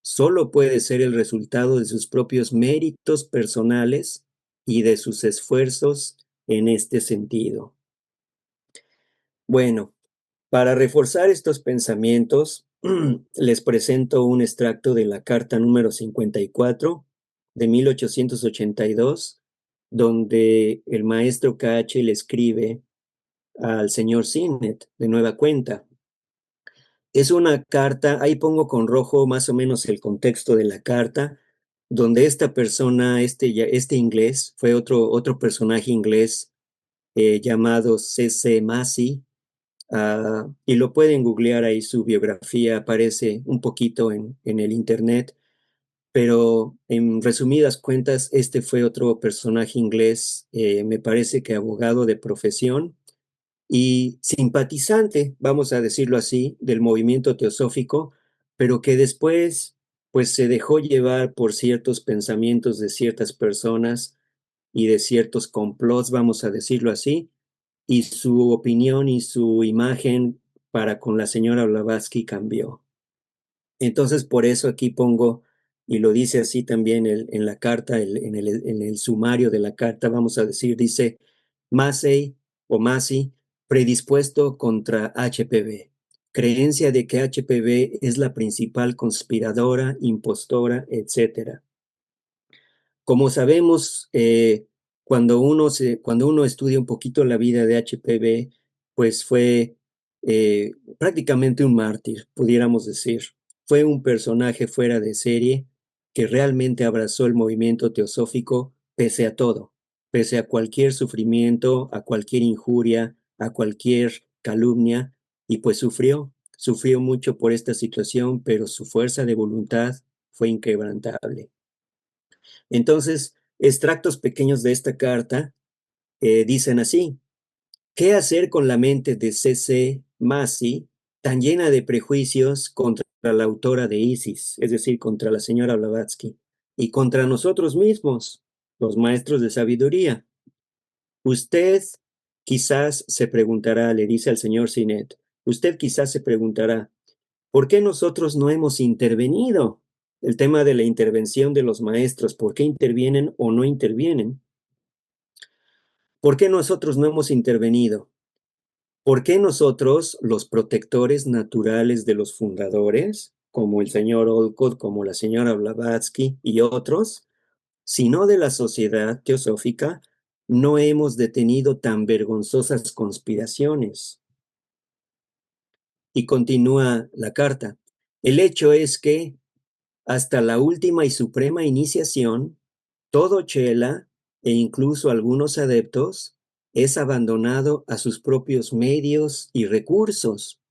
solo puede ser el resultado de sus propios méritos personales y de sus esfuerzos en este sentido. Bueno, para reforzar estos pensamientos, les presento un extracto de la carta número 54 de 1882, donde el maestro KH le escribe al señor Sinnet de nueva cuenta. Es una carta, ahí pongo con rojo más o menos el contexto de la carta, donde esta persona, este inglés, fue otro personaje inglés llamado C.C. Massey, y lo pueden googlear ahí, su biografía aparece un poquito en el internet, pero en resumidas cuentas, este fue otro personaje inglés, me parece que abogado de profesión y simpatizante, vamos a decirlo así, del movimiento teosófico, pero que después pues se dejó llevar por ciertos pensamientos de ciertas personas y de ciertos complots, vamos a decirlo así, y su opinión y su imagen para con la señora Blavatsky cambió. Entonces, por eso aquí pongo, y lo dice así también en la carta, en el sumario de la carta, vamos a decir, dice Massey o Massey, predispuesto contra HPV. Creencia de que HPV es la principal conspiradora, impostora, etcétera. Como sabemos, cuando uno estudia un poquito la vida de HPV, pues fue prácticamente un mártir, pudiéramos decir. Fue un personaje fuera de serie que realmente abrazó el movimiento teosófico pese a todo, pese a cualquier sufrimiento, a cualquier injuria, a cualquier calumnia, y pues sufrió mucho por esta situación, pero su fuerza de voluntad fue inquebrantable. Entonces, extractos pequeños de esta carta dicen así: ¿qué hacer con la mente de C.C. Massey tan llena de prejuicios contra la autora de Isis, es decir, contra la señora Blavatsky, y contra nosotros mismos, los maestros de sabiduría? Usted quizás se preguntará, le dice al señor Sinet, usted quizás se preguntará, ¿por qué nosotros no hemos intervenido? El tema de la intervención de los maestros, ¿por qué intervienen o no intervienen? ¿Por qué nosotros no hemos intervenido? ¿Por qué nosotros, los protectores naturales de los fundadores, como el señor Olcott, como la señora Blavatsky y otros, sino de la sociedad teosófica, no hemos detenido tan vergonzosas conspiraciones? Y continúa la carta. El hecho es que hasta la última y suprema iniciación, todo chela e incluso algunos adeptos es abandonado a sus propios medios y recursos.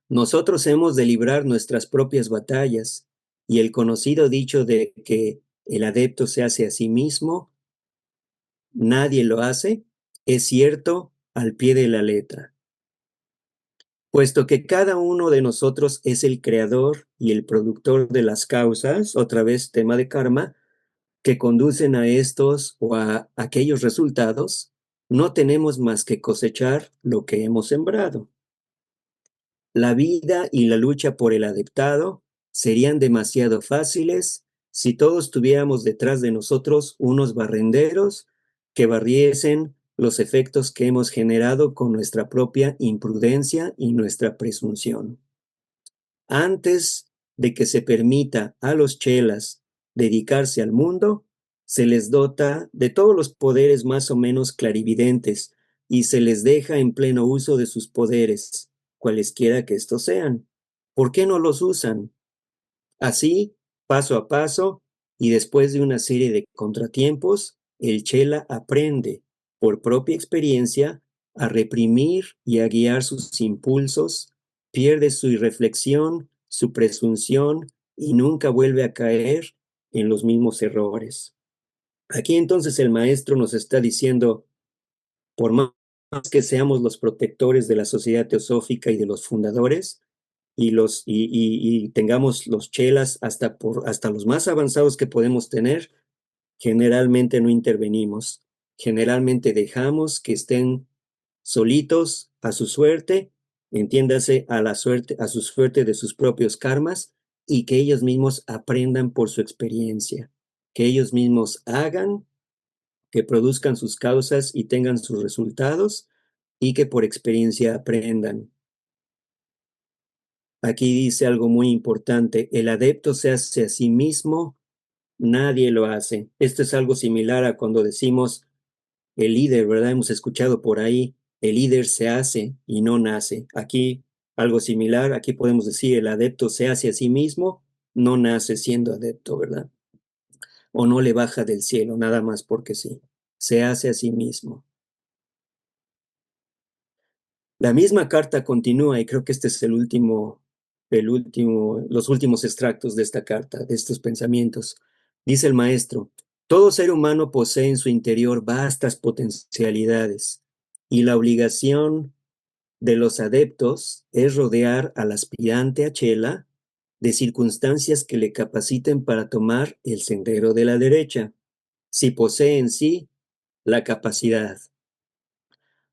Nosotros hemos de librar nuestras propias batallas, y el conocido dicho de que el adepto se hace a sí mismo, nadie lo hace, es cierto al pie de la letra. Puesto que cada uno de nosotros es el creador y el productor de las causas, otra vez tema de karma, que conducen a estos o a aquellos resultados, no tenemos más que cosechar lo que hemos sembrado. La vida y la lucha por el adeptado serían demasiado fáciles si todos tuviéramos detrás de nosotros unos barrenderos que barriesen los efectos que hemos generado con nuestra propia imprudencia y nuestra presunción. Antes de que se permita a los chelas dedicarse al mundo, se les dota de todos los poderes más o menos clarividentes y se les deja en pleno uso de sus poderes, cualesquiera que estos sean. ¿Por qué no los usan? Así, paso a paso, y después de una serie de contratiempos, el chela aprende, por propia experiencia, a reprimir y a guiar sus impulsos, pierde su irreflexión, su presunción, y nunca vuelve a caer en los mismos errores. Aquí entonces el maestro nos está diciendo, por más que seamos los protectores de la sociedad teosófica y de los fundadores, y tengamos los chelas hasta los más avanzados que podemos tener, generalmente no intervenimos. Generalmente dejamos que estén solitos a su suerte, entiéndase a su suerte de sus propios karmas, y que ellos mismos aprendan por su experiencia, que ellos mismos hagan, que produzcan sus causas y tengan sus resultados, y que por experiencia aprendan. Aquí dice algo muy importante: el adepto se hace a sí mismo, nadie lo hace. Esto es algo similar a cuando decimos el líder, ¿verdad? Hemos escuchado por ahí, el líder se hace y no nace. Aquí algo similar, aquí podemos decir el adepto se hace a sí mismo, no nace siendo adepto, ¿verdad? o no le baja del cielo, nada más porque sí. Se hace a sí mismo. La misma carta continúa, y creo que este es los últimos extractos de esta carta, de estos pensamientos. Dice el maestro: todo ser humano posee en su interior vastas potencialidades, y la obligación de los adeptos es rodear al aspirante a chela de circunstancias que le capaciten para tomar el sendero de la derecha, si posee en sí la capacidad.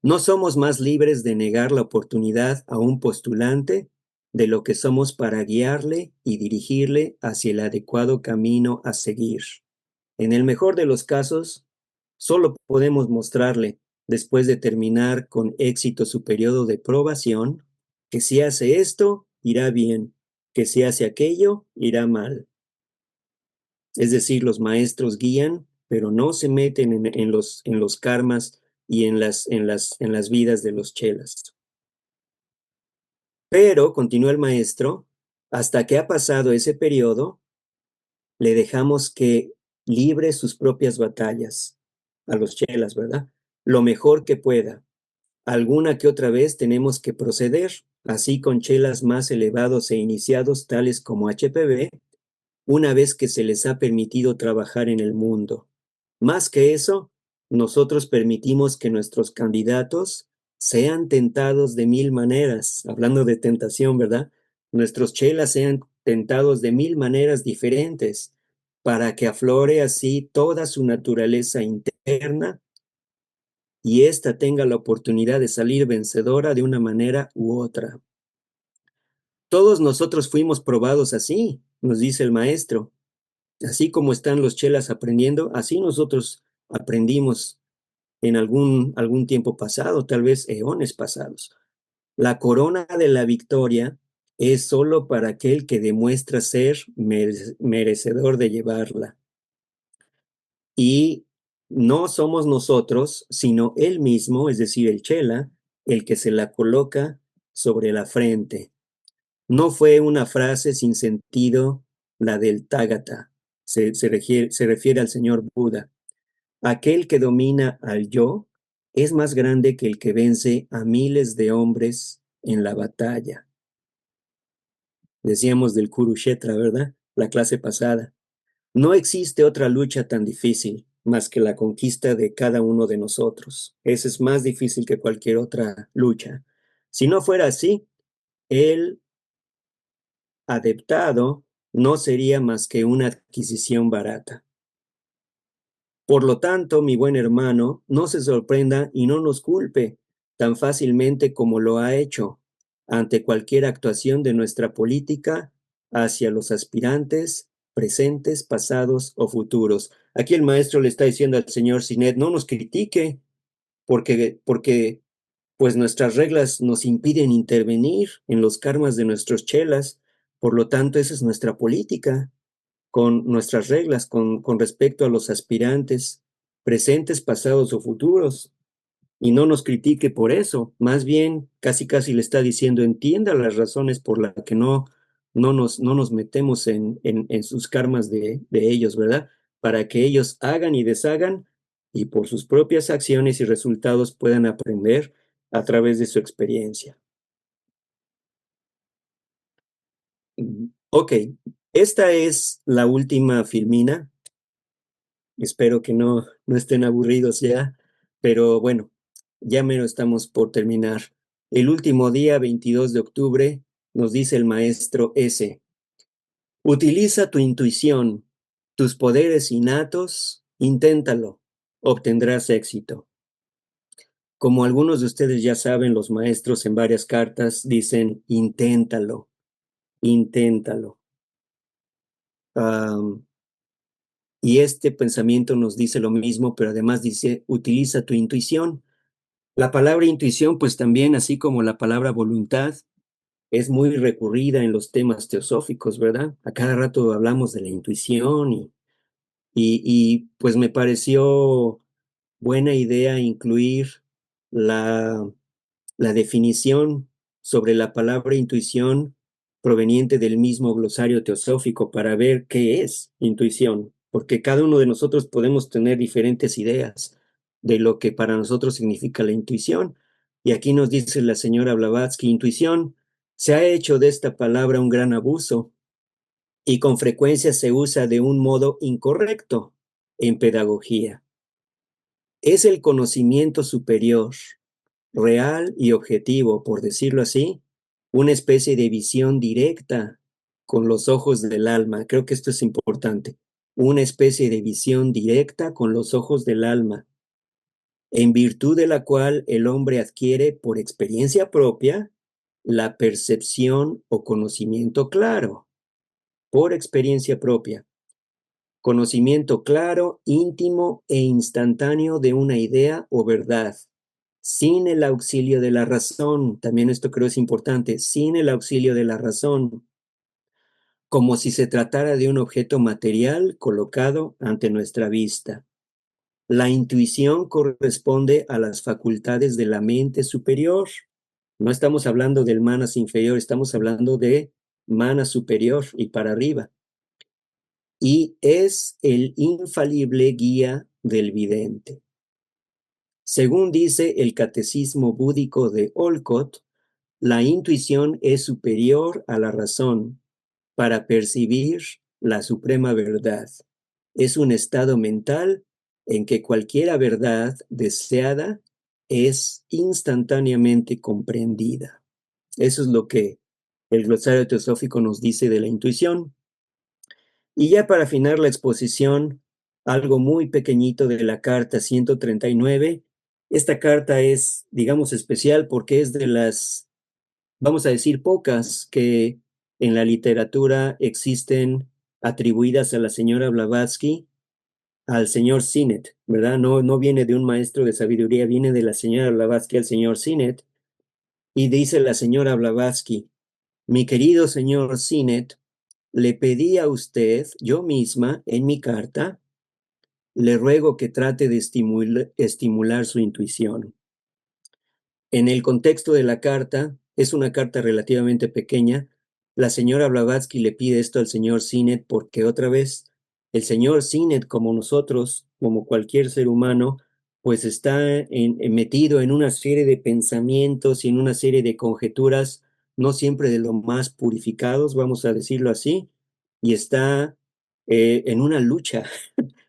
No somos más libres de negar la oportunidad a un postulante de lo que somos para guiarle y dirigirle hacia el adecuado camino a seguir. En el mejor de los casos, solo podemos mostrarle, después de terminar con éxito su periodo de probación, que si hace esto, irá bien, que si hace aquello, irá mal. Es decir, los maestros guían, pero no se meten en los karmas y en las vidas de los chelas. Pero, continúa el maestro, hasta que ha pasado ese periodo, le dejamos que libre sus propias batallas a los chelas, ¿verdad? Lo mejor que pueda. Alguna que otra vez tenemos que proceder, así con chelas más elevados e iniciados, tales como HPV, una vez que se les ha permitido trabajar en el mundo. Más que eso, nosotros permitimos que nuestros candidatos sean tentados de mil maneras, hablando de tentación, ¿verdad? Nuestros chelas sean tentados de mil maneras diferentes, para que aflore así toda su naturaleza interna y ésta tenga la oportunidad de salir vencedora de una manera u otra. Todos nosotros fuimos probados así, nos dice el maestro. Así como están los chelas aprendiendo, así nosotros aprendimos en algún tiempo pasado, tal vez eones pasados. La corona de la victoria es solo para aquel que demuestra ser merecedor de llevarla. Y no somos nosotros, sino él mismo, es decir, el chela, el que se la coloca sobre la frente. No fue una frase sin sentido la del Tágata. Se refiere al señor Buda. Aquel que domina al yo es más grande que el que vence a miles de hombres en la batalla. Decíamos del Kurukshetra, ¿verdad? La clase pasada. No existe otra lucha tan difícil más que la conquista de cada uno de nosotros. Esa es más difícil que cualquier otra lucha. Si no fuera así, el adeptado no sería más que una adquisición barata. Por lo tanto, mi buen hermano, no se sorprenda y no nos culpe tan fácilmente como lo ha hecho ante cualquier actuación de nuestra política hacia los aspirantes presentes, pasados o futuros. Aquí el maestro le está diciendo al señor Sinet: no nos critique porque pues nuestras reglas nos impiden intervenir en los karmas de nuestros chelas. Por lo tanto, esa es nuestra política con nuestras reglas con respecto a los aspirantes presentes, pasados o futuros, y no nos critique por eso. Más bien, casi casi le está diciendo: entienda las razones por las que no nos metemos en sus karmas de ellos, ¿verdad? Para que ellos hagan y deshagan y por sus propias acciones y resultados puedan aprender a través de su experiencia. Ok, esta es la última filmina. Espero que no estén aburridos ya, pero bueno, ya menos estamos por terminar. El último día, 22 de octubre, nos dice el maestro S. Utiliza tu intuición, tus poderes innatos, inténtalo, obtendrás éxito. Como algunos de ustedes ya saben, los maestros en varias cartas dicen: inténtalo, inténtalo. Y este pensamiento nos dice lo mismo, pero además dice: utiliza tu intuición. La palabra intuición, pues también, así como la palabra voluntad, es muy recurrida en los temas teosóficos, ¿verdad? A cada rato hablamos de la intuición pues me pareció buena idea incluir la, la definición sobre la palabra intuición proveniente del mismo glosario teosófico para ver qué es intuición. porque cada uno de nosotros podemos tener diferentes ideas de lo que para nosotros significa la intuición. Y aquí nos dice la señora Blavatsky, intuición, se ha hecho de esta palabra un gran abuso y con frecuencia se usa de un modo incorrecto en pedagogía. Es el conocimiento superior, real y objetivo, por decirlo así, una especie de visión directa con los ojos del alma. Creo que esto es importante. Una especie de visión directa con los ojos del alma, en virtud de la cual el hombre adquiere por experiencia propia la percepción o conocimiento claro, por experiencia propia. Conocimiento claro, íntimo e instantáneo de una idea o verdad, sin el auxilio de la razón. También esto creo es importante, sin el auxilio de la razón, como si se tratara de un objeto material colocado ante nuestra vista. La intuición corresponde a las facultades de la mente superior. No estamos hablando del manas inferior, estamos hablando de manas superior y para arriba. Y es el infalible guía del vidente. Según dice el Catecismo Búdico de Olcott, la intuición es superior a la razón para percibir la suprema verdad. Es un estado mental en que cualquier verdad deseada es instantáneamente comprendida. Eso es lo que el glosario teosófico nos dice de la intuición. Y ya para afinar la exposición, algo muy pequeñito de la carta 139. Esta carta es, digamos, especial porque es de las, vamos a decir, pocas que en la literatura existen atribuidas a la señora Blavatsky, al señor Sinet, ¿verdad? No viene de un maestro de sabiduría, viene de la señora Blavatsky al señor Sinet. Y dice la señora Blavatsky, mi querido señor Sinet, le pedí a usted, yo misma, en mi carta, le ruego que trate de estimular su intuición. En el contexto de la carta, es una carta relativamente pequeña, la señora Blavatsky le pide esto al señor Sinet porque otra vez el señor Sinet, como nosotros, como cualquier ser humano, pues está metido en una serie de pensamientos y en una serie de conjeturas, no siempre de lo más purificados, vamos a decirlo así, y está en una lucha,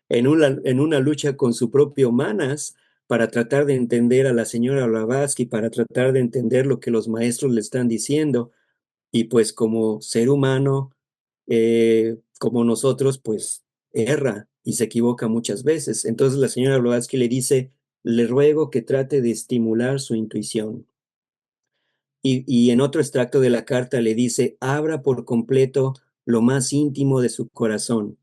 en una lucha con su propio manas, para tratar de entender a la señora Blavatsky, para tratar de entender lo que los maestros le están diciendo. Y pues como ser humano, como nosotros, pues erra y se equivoca muchas veces. Entonces la señora Blavatsky le dice, le ruego que trate de estimular su intuición. Y en otro extracto de la carta le dice, abra por completo lo más íntimo de su corazón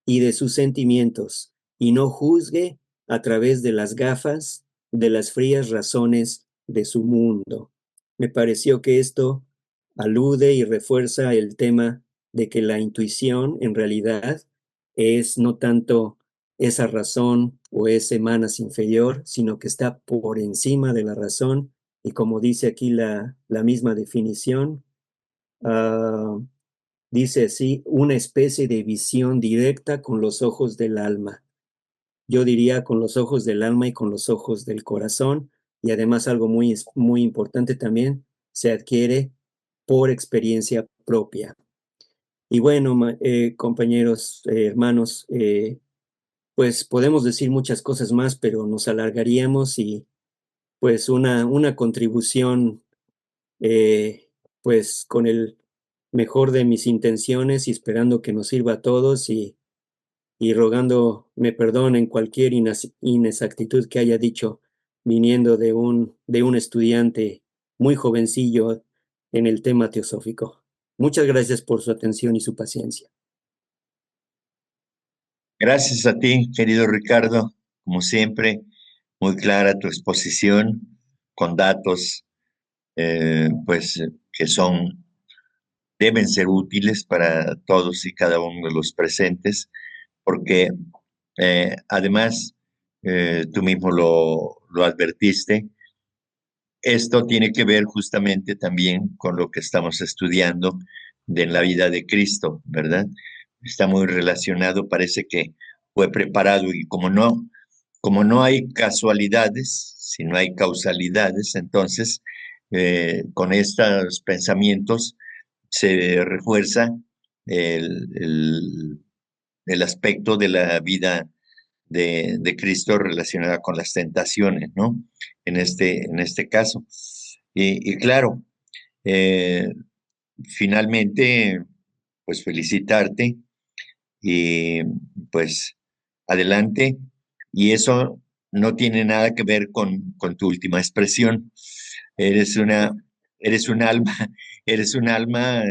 y de sus sentimientos, y no juzgue a través de las gafas de las frías razones de su mundo. Me pareció que esto alude y refuerza el tema de que la intuición en realidad es no tanto esa razón o ese manas inferior, sino que está por encima de la razón y como dice aquí la misma definición, uh, dice así, una especie de visión directa con los ojos del alma. Yo diría con los ojos del alma y con los ojos del corazón. Y además algo muy importante también, se adquiere por experiencia propia. Y bueno, compañeros, hermanos, pues podemos decir muchas cosas más, pero nos alargaríamos y pues una contribución eh, pues con el mejor de mis intenciones y esperando que nos sirva a todos y rogando me perdonen cualquier inexactitud que haya dicho viniendo de un estudiante muy jovencillo en el tema teosófico. Muchas gracias por su atención y su paciencia. Gracias a ti, querido Ricardo, como siempre, muy clara tu exposición con datos, pues que deben ser útiles para todos y cada uno de los presentes, porque además, tú mismo lo advertiste, esto tiene que ver justamente también con lo que estamos estudiando de la vida de Cristo, ¿verdad? está muy relacionado, parece que fue preparado y como no hay casualidades, sino hay causalidades, entonces con estos pensamientos se refuerza el, el- el aspecto de la vida de Cristo relacionada con las tentaciones, ¿no? En este caso. Y claro, eh, finalmente, pues felicitarte y pues adelante. Y eso no tiene nada que ver con tu última expresión. Eres una, eres un alma, eres un alma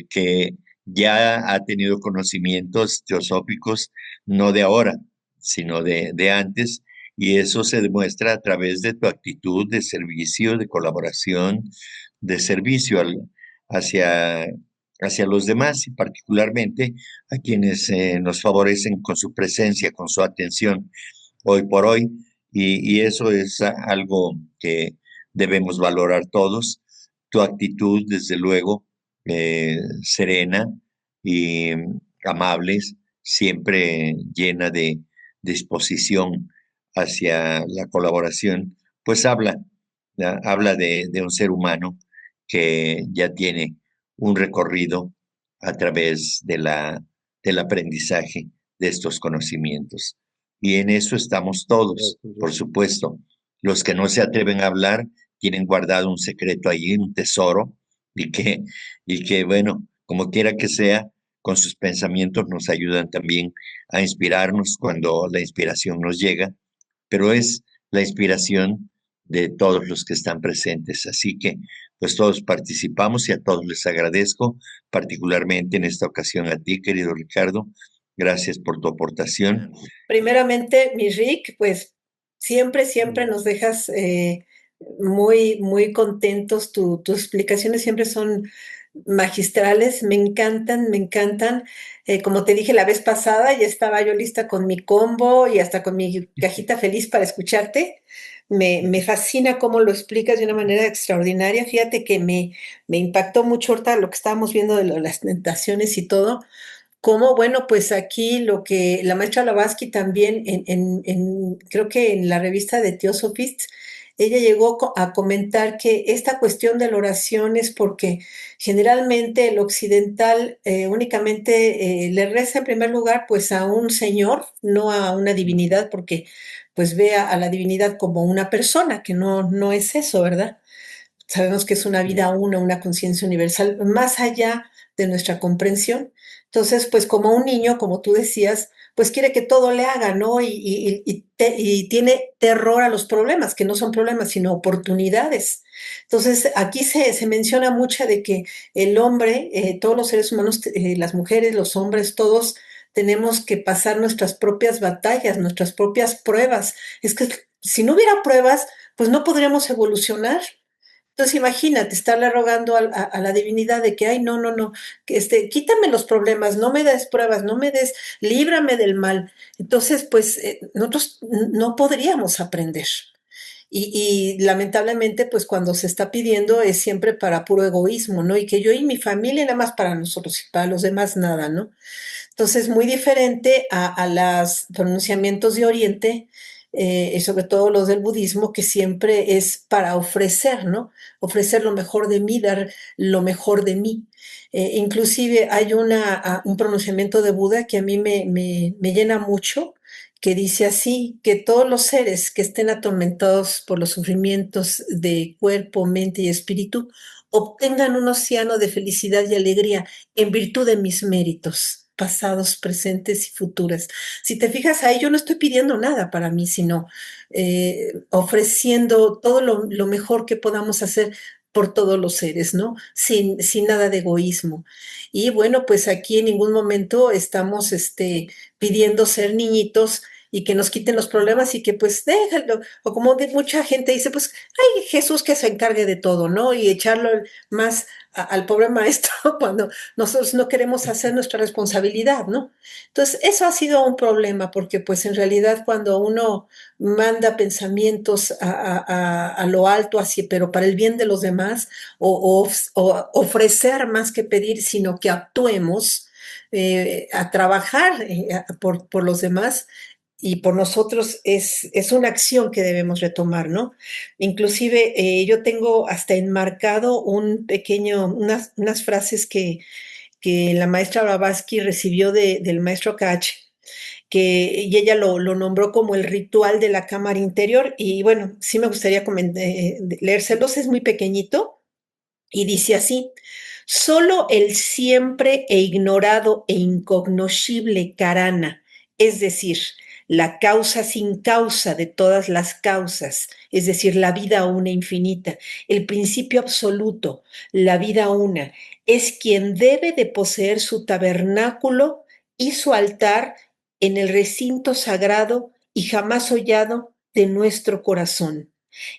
que ya ha tenido conocimientos teosóficos, no de ahora, sino de antes, y eso se demuestra a través de tu actitud de servicio, de colaboración, de servicio hacia, hacia los demás y particularmente a quienes nos favorecen con su presencia, con su atención hoy por hoy, y eso es algo que debemos valorar todos. Tu actitud, desde luego, serena y amable, siempre llena de disposición hacia la colaboración, pues habla de un ser humano que ya tiene un recorrido a través del aprendizaje de estos conocimientos. Y en eso estamos todos, por supuesto. Los que no se atreven a hablar tienen guardado un secreto allí, un tesoro, y bueno, como quiera que sea, con sus pensamientos nos ayudan también a inspirarnos cuando la inspiración nos llega, pero es la inspiración de todos los que están presentes. Así que, pues todos participamos y a todos les agradezco, particularmente en esta ocasión a ti, querido Ricardo. Gracias por tu aportación. Primeramente, mi Rick, pues siempre nos dejas muy contentos. Tus explicaciones siempre son magistrales, me encantan, me encantan. Como te dije la vez pasada, ya estaba yo lista con mi combo y hasta con mi cajita feliz para escucharte. Me fascina cómo lo explicas de una manera extraordinaria. Fíjate que me impactó mucho ahorita lo que estábamos viendo de las tentaciones y todo. Como, bueno, pues aquí lo que la maestra Blavatsky también, creo que en la revista de Theosophist, ella llegó a comentar que esta cuestión de la oración es porque generalmente el occidental únicamente le reza en primer lugar pues a un señor, no a una divinidad, porque pues ve a la divinidad como una persona, que no es eso, ¿verdad? Sabemos que es una vida una conciencia universal, más allá de nuestra comprensión. Entonces, pues como un niño, como tú decías, pues quiere que todo le haga, ¿no? Y tiene terror a los problemas, que no son problemas, sino oportunidades. Entonces, aquí se menciona mucho de que el hombre, todos los seres humanos, las mujeres, los hombres, todos tenemos que pasar nuestras propias batallas, nuestras propias pruebas. Es que si no hubiera pruebas, pues no podríamos evolucionar. Entonces imagínate estarle rogando a la divinidad de que, ay, no, que quítame los problemas, no me des pruebas, no me des, líbrame del mal. Entonces, pues nosotros no podríamos aprender. Lamentablemente, pues cuando se está pidiendo es siempre para puro egoísmo, ¿no? Y que yo y mi familia nada más para nosotros y para los demás nada, ¿no? Entonces, muy diferente a los pronunciamientos de Oriente, y sobre todo los del budismo, que siempre es para ofrecer, ¿no? Ofrecer lo mejor de mí, dar lo mejor de mí. Inclusive hay un pronunciamiento de Buda que a mí me llena mucho, que dice así, que todos los seres que estén atormentados por los sufrimientos de cuerpo, mente y espíritu, obtengan un océano de felicidad y alegría en virtud de mis méritos pasados, presentes y futuros. Si te fijas ahí, yo no estoy pidiendo nada para mí, sino ofreciendo todo lo mejor que podamos hacer por todos los seres, ¿no? Sin nada de egoísmo. Y bueno, pues aquí en ningún momento estamos pidiendo ser niñitos y que nos quiten los problemas y que pues déjalo, o como mucha gente dice, pues, ay, Jesús que se encargue de todo, ¿no? Y echarlo más al pobre maestro cuando nosotros no queremos hacer nuestra responsabilidad, ¿no? Entonces, eso ha sido un problema porque pues en realidad cuando uno manda pensamientos a lo alto, así, pero para el bien de los demás, o ofrecer más que pedir, sino que actuemos, a trabajar por los demás y por nosotros es una acción que debemos retomar, ¿no? Inclusive yo tengo hasta enmarcado unas frases que la maestra Blavatsky recibió del maestro Kach, y ella lo nombró como el ritual de la cámara interior. Y bueno, sí me gustaría leérselos, es muy pequeñito y dice así: solo el siempre e ignorado e incognoscible Karana, es decir, la causa sin causa de todas las causas, es decir, la vida una infinita, el principio absoluto, la vida una, es quien debe de poseer su tabernáculo y su altar en el recinto sagrado y jamás hollado de nuestro corazón,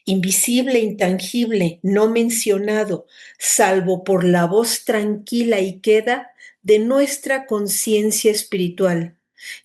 invisible, intangible, no mencionado, salvo por la voz tranquila y queda de nuestra conciencia espiritual.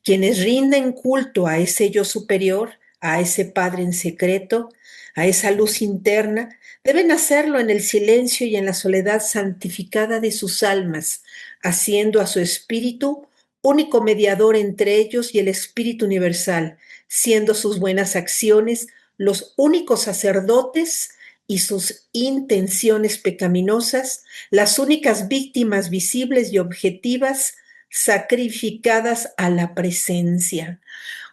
Quienes rinden culto a ese yo superior, a ese Padre en secreto, a esa luz interna, deben hacerlo en el silencio y en la soledad santificada de sus almas, haciendo a su espíritu único mediador entre ellos y el espíritu universal, siendo sus buenas acciones los únicos sacerdotes y sus intenciones pecaminosas, las únicas víctimas visibles y objetivas sacrificadas a la presencia.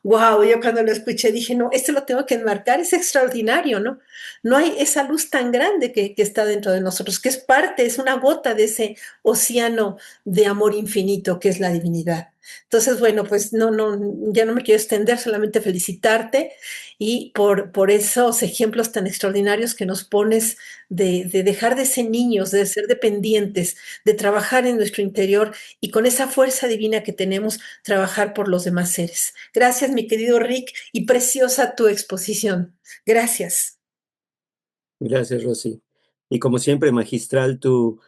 Wow, yo cuando lo escuché dije, no, esto lo tengo que enmarcar, es extraordinario, ¿no? No hay esa luz tan grande que está dentro de nosotros, que es parte, es una gota de ese océano de amor infinito que es la divinidad. Entonces, bueno, pues ya no me quiero extender, solamente felicitarte y por esos ejemplos tan extraordinarios que nos pones de dejar de ser niños, de ser dependientes, de trabajar en nuestro interior y con esa fuerza divina que tenemos, trabajar por los demás seres. Gracias, mi querido Rick, y preciosa tu exposición. Gracias. Gracias, Rosy. Y como siempre, magistral tus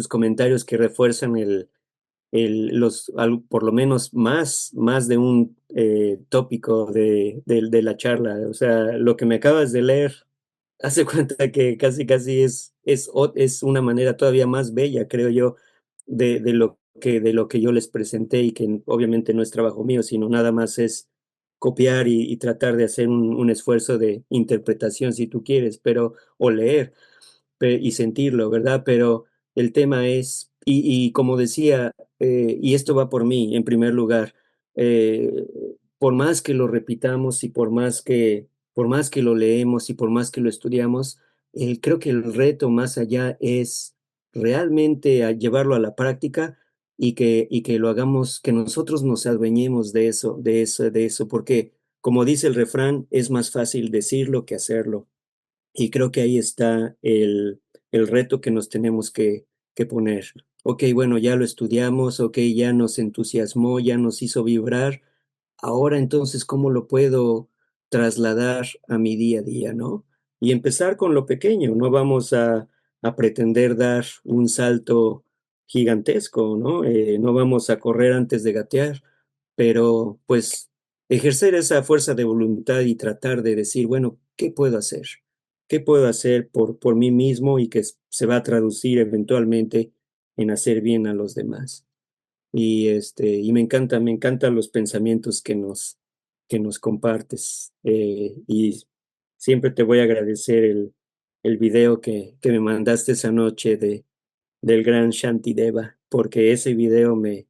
comentarios que refuerzan por lo menos más de un tópico de la charla. O sea, lo que me acabas de leer, hace cuenta que casi es una manera todavía más bella, creo yo, de lo que yo les presenté y que obviamente no es trabajo mío, sino nada más es copiar y tratar de hacer un esfuerzo de interpretación, si tú quieres, o leer y sentirlo, ¿verdad? Pero el tema es, y como decía, y esto va por mí en primer lugar, eh, por más que lo repitamos y por más que lo leemos y por más que lo estudiamos, creo que el reto más allá es realmente llevarlo a la práctica y que lo hagamos, que nosotros nos adueñemos de eso, porque como dice el refrán, es más fácil decirlo que hacerlo. Y creo que ahí está el reto que nos tenemos que poner. Ok, bueno, ya lo estudiamos, ok, ya nos entusiasmó, ya nos hizo vibrar. Ahora entonces, ¿cómo lo puedo trasladar a mi día a día, no? Y empezar con lo pequeño, no vamos a pretender dar un salto gigantesco, ¿no? No vamos a correr antes de gatear, pero pues ejercer esa fuerza de voluntad y tratar de decir, bueno, ¿qué puedo hacer? ¿Qué puedo hacer por mí mismo y que se va a traducir eventualmente en hacer bien a los demás? Y me encantan los pensamientos que nos compartes. Y siempre te voy a agradecer el video que me mandaste esa noche del gran Shantideva, porque ese video me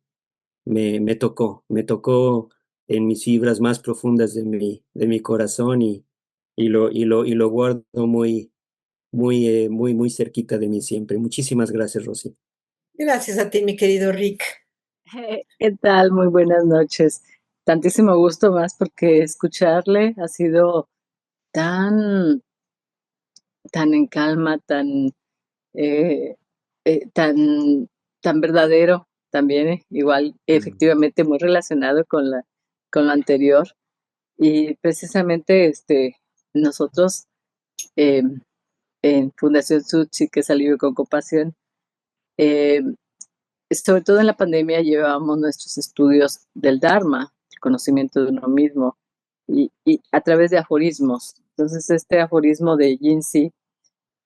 tocó en mis fibras más profundas de mi corazón y lo guardo muy cerquita de mí siempre. Muchísimas gracias, Rosy. Gracias a ti, mi querido Rick. ¿Qué tal? Muy buenas noches. Tantísimo gusto más porque escucharle ha sido tan, tan en calma, eh, tan, tan verdadero también, igual efectivamente muy relacionado con lo anterior. Y precisamente nosotros en Fundación Tutsi, que es Alivio con Compasión, eh, sobre todo en la pandemia llevábamos nuestros estudios del Dharma, el conocimiento de uno mismo, y a través de aforismos. Entonces, este aforismo de Yinzi,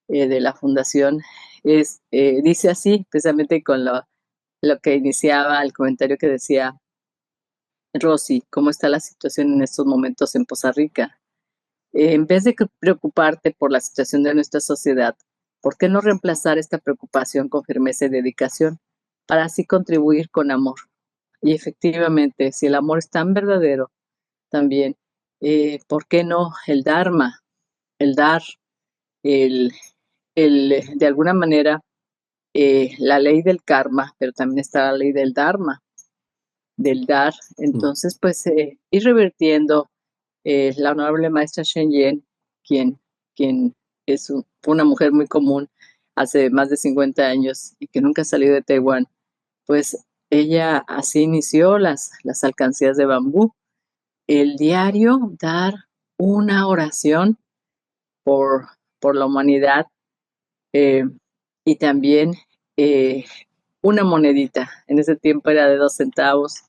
de la fundación, dice así, precisamente con lo que iniciaba el comentario que decía Rosy, ¿cómo está la situación en estos momentos en Poza Rica? En vez de preocuparte por la situación de nuestra sociedad, ¿por qué no reemplazar esta preocupación con firmeza y dedicación para así contribuir con amor? Y efectivamente, si el amor es tan verdadero, también, ¿por qué no el Dharma, el dar, el, de alguna manera, la ley del karma, pero también está la ley del Dharma, del dar? Entonces, pues, ir revirtiendo. La honorable maestra Shen Yen, quien fue una mujer muy común hace más de 50 años y que nunca ha salido de Taiwán, pues ella así inició las alcancías de bambú. El diario dar una oración por, por la humanidad, eh, y también eh, una monedita. En ese tiempo era de 2 centavos,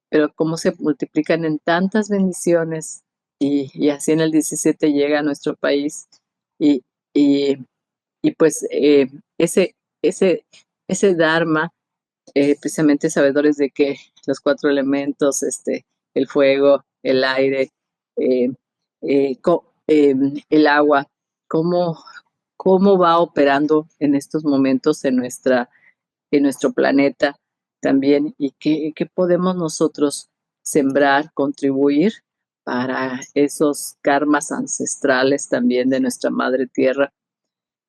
pero cómo se multiplican en tantas bendiciones y así en el 17 llega a nuestro país y, y, y pues ese, ese, ese Dharma, precisamente sabedores de que los 4 elementos, el fuego, el aire, eh, el agua, cómo, cómo va operando en estos momentos en nuestro planeta también, y qué podemos nosotros sembrar, contribuir para esos karmas ancestrales también de nuestra madre tierra,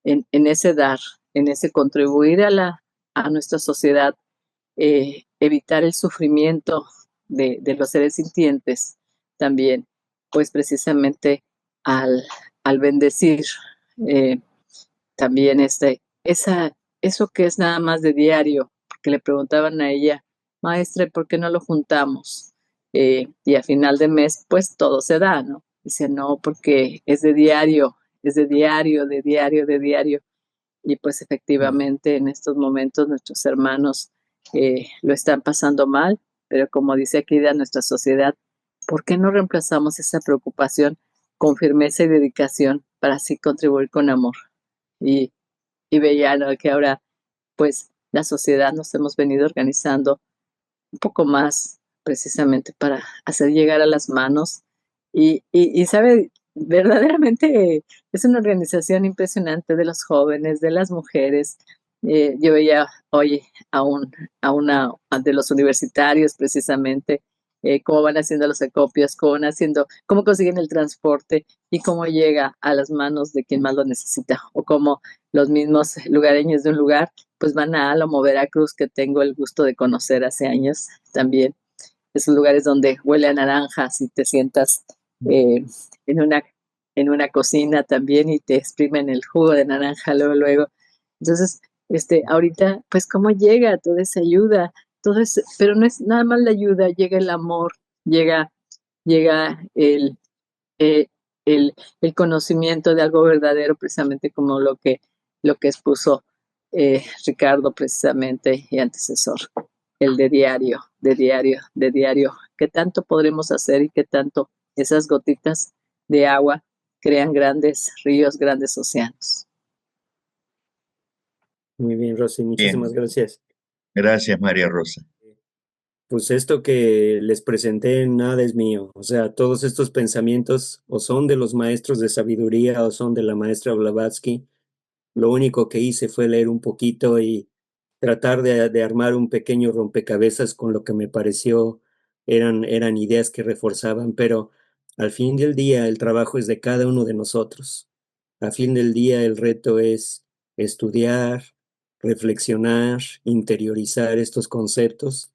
en ese dar, en ese contribuir a nuestra sociedad, evitar el sufrimiento de los seres sintientes también, pues precisamente al bendecir, eh, también eso que es nada más de diario, porque le preguntaban a ella, maestra, ¿por qué no lo juntamos? Y a final de mes, pues todo se da, ¿no? Dice, no, porque es de diario, es de diario, de diario, de diario. Y pues efectivamente en estos momentos nuestros hermanos lo están pasando mal, pero como dice aquí de nuestra sociedad, ¿por qué no reemplazamos esa preocupación con firmeza y dedicación para así contribuir con amor? Y, y veía, ¿no?, que ahora pues la sociedad nos hemos venido organizando un poco más precisamente para hacer llegar a las manos y sabe, verdaderamente es una organización impresionante de los jóvenes, de las mujeres. Yo veía hoy de los universitarios precisamente, cómo van haciendo los acopios, cómo consiguen el transporte y cómo llega a las manos de quien más lo necesita, o cómo los mismos lugareños de un lugar pues van a Álamo, Veracruz, que tengo el gusto de conocer hace años también. Esos lugares donde huele a naranjas y te sientas eh, en una, en una cocina también y te exprimen el jugo de naranja luego, luego. Entonces, ahorita, pues, ¿cómo llega toda esa ayuda? Pero no es nada más la ayuda, llega el amor, llega eh, el, el conocimiento de algo verdadero, precisamente como lo que expuso Ricardo precisamente y antecesor, el de diario, de diario, de diario. ¿Qué tanto podremos hacer y qué tanto esas gotitas de agua crean grandes ríos, grandes océanos? Muy bien, Rosy, muchísimas gracias. Gracias, María Rosa. Pues esto que les presenté nada es mío, o sea, todos estos pensamientos o son de los maestros de sabiduría o son de la maestra Blavatsky. Lo único que hice fue leer un poquito y tratar de armar un pequeño rompecabezas con lo que me pareció eran ideas que reforzaban, pero al fin del día el trabajo es de cada uno de nosotros. Al fin del día el reto es estudiar, reflexionar, interiorizar estos conceptos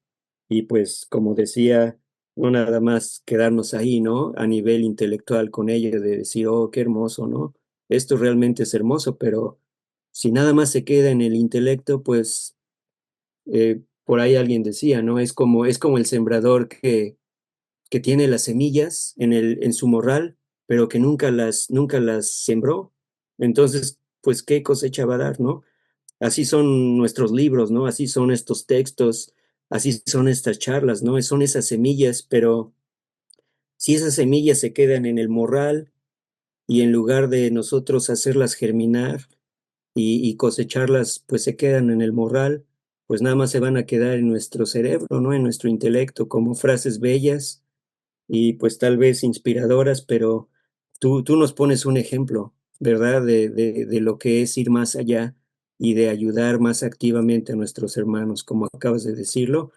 y pues como decía, no nada más quedarnos ahí, ¿no? A nivel intelectual con ello de decir, oh, qué hermoso, ¿no? Esto realmente es hermoso, pero si nada más se queda en el intelecto, pues por ahí alguien decía, ¿no? Es como el sembrador que tiene las semillas en su morral, pero que nunca las sembró. Entonces, pues, ¿qué cosecha va a dar, no? Así son nuestros libros, ¿no? Así son estos textos, así son estas charlas, ¿no? Son esas semillas, pero si esas semillas se quedan en el morral y en lugar de nosotros hacerlas germinar, y cosecharlas, pues se quedan en el morral, pues nada más se van a quedar en nuestro cerebro, ¿no? En nuestro intelecto, como frases bellas y pues tal vez inspiradoras, pero tú nos pones un ejemplo, ¿verdad? De lo que es ir más allá y de ayudar más activamente a nuestros hermanos, como acabas de decirlo,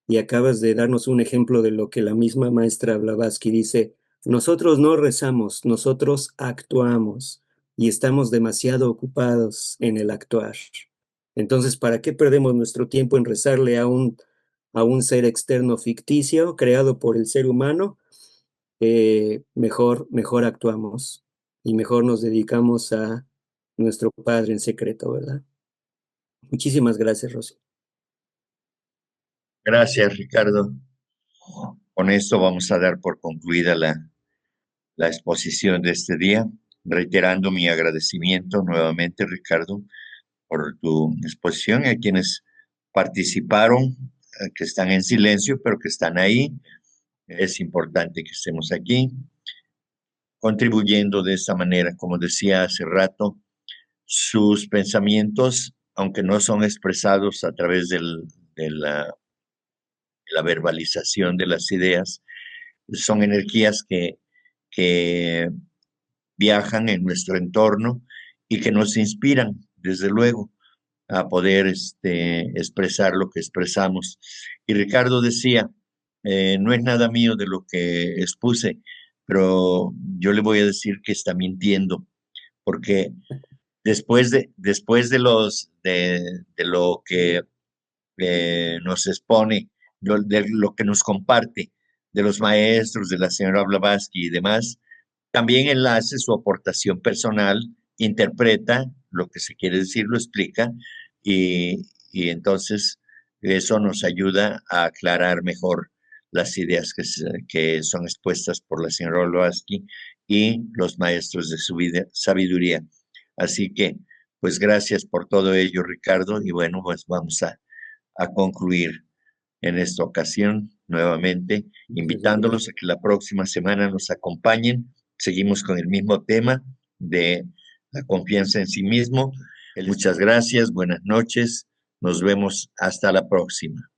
y acabas de darnos un ejemplo de lo que la misma maestra Blavatsky dice: nosotros no rezamos, nosotros actuamos y estamos demasiado ocupados en el actuar. Entonces, ¿para qué perdemos nuestro tiempo en rezarle a un ser externo ficticio creado por el ser humano? Mejor actuamos y mejor nos dedicamos a nuestro Padre en secreto, ¿verdad? Muchísimas gracias, Rosy. Gracias, Ricardo. Con esto vamos a dar por concluida la exposición de este día, reiterando mi agradecimiento nuevamente, Ricardo, por tu exposición y a quienes participaron, que están en silencio, pero que están ahí. Es importante que estemos aquí, contribuyendo de esta manera, como decía hace rato, sus pensamientos, aunque no son expresados a través de la verbalización de las ideas, son energías que viajan en nuestro entorno y que nos inspiran, desde luego, a poder expresar lo que expresamos. Y Ricardo decía, no es nada mío de lo que expuse, pero yo le voy a decir que está mintiendo, porque después de lo que nos expone, de lo que nos comparte, de los maestros, de la señora Blavatsky y demás, también él hace su aportación personal, interpreta lo que se quiere decir, lo explica, y entonces eso nos ayuda a aclarar mejor las ideas que son expuestas por la señora Blavatsky y los maestros de su sabiduría. Así que, pues gracias por todo ello, Ricardo, y bueno, pues vamos a concluir en esta ocasión nuevamente, invitándolos a que la próxima semana nos acompañen. Seguimos con el mismo tema de la confianza en sí mismo. Muchas gracias, buenas noches, nos vemos hasta la próxima.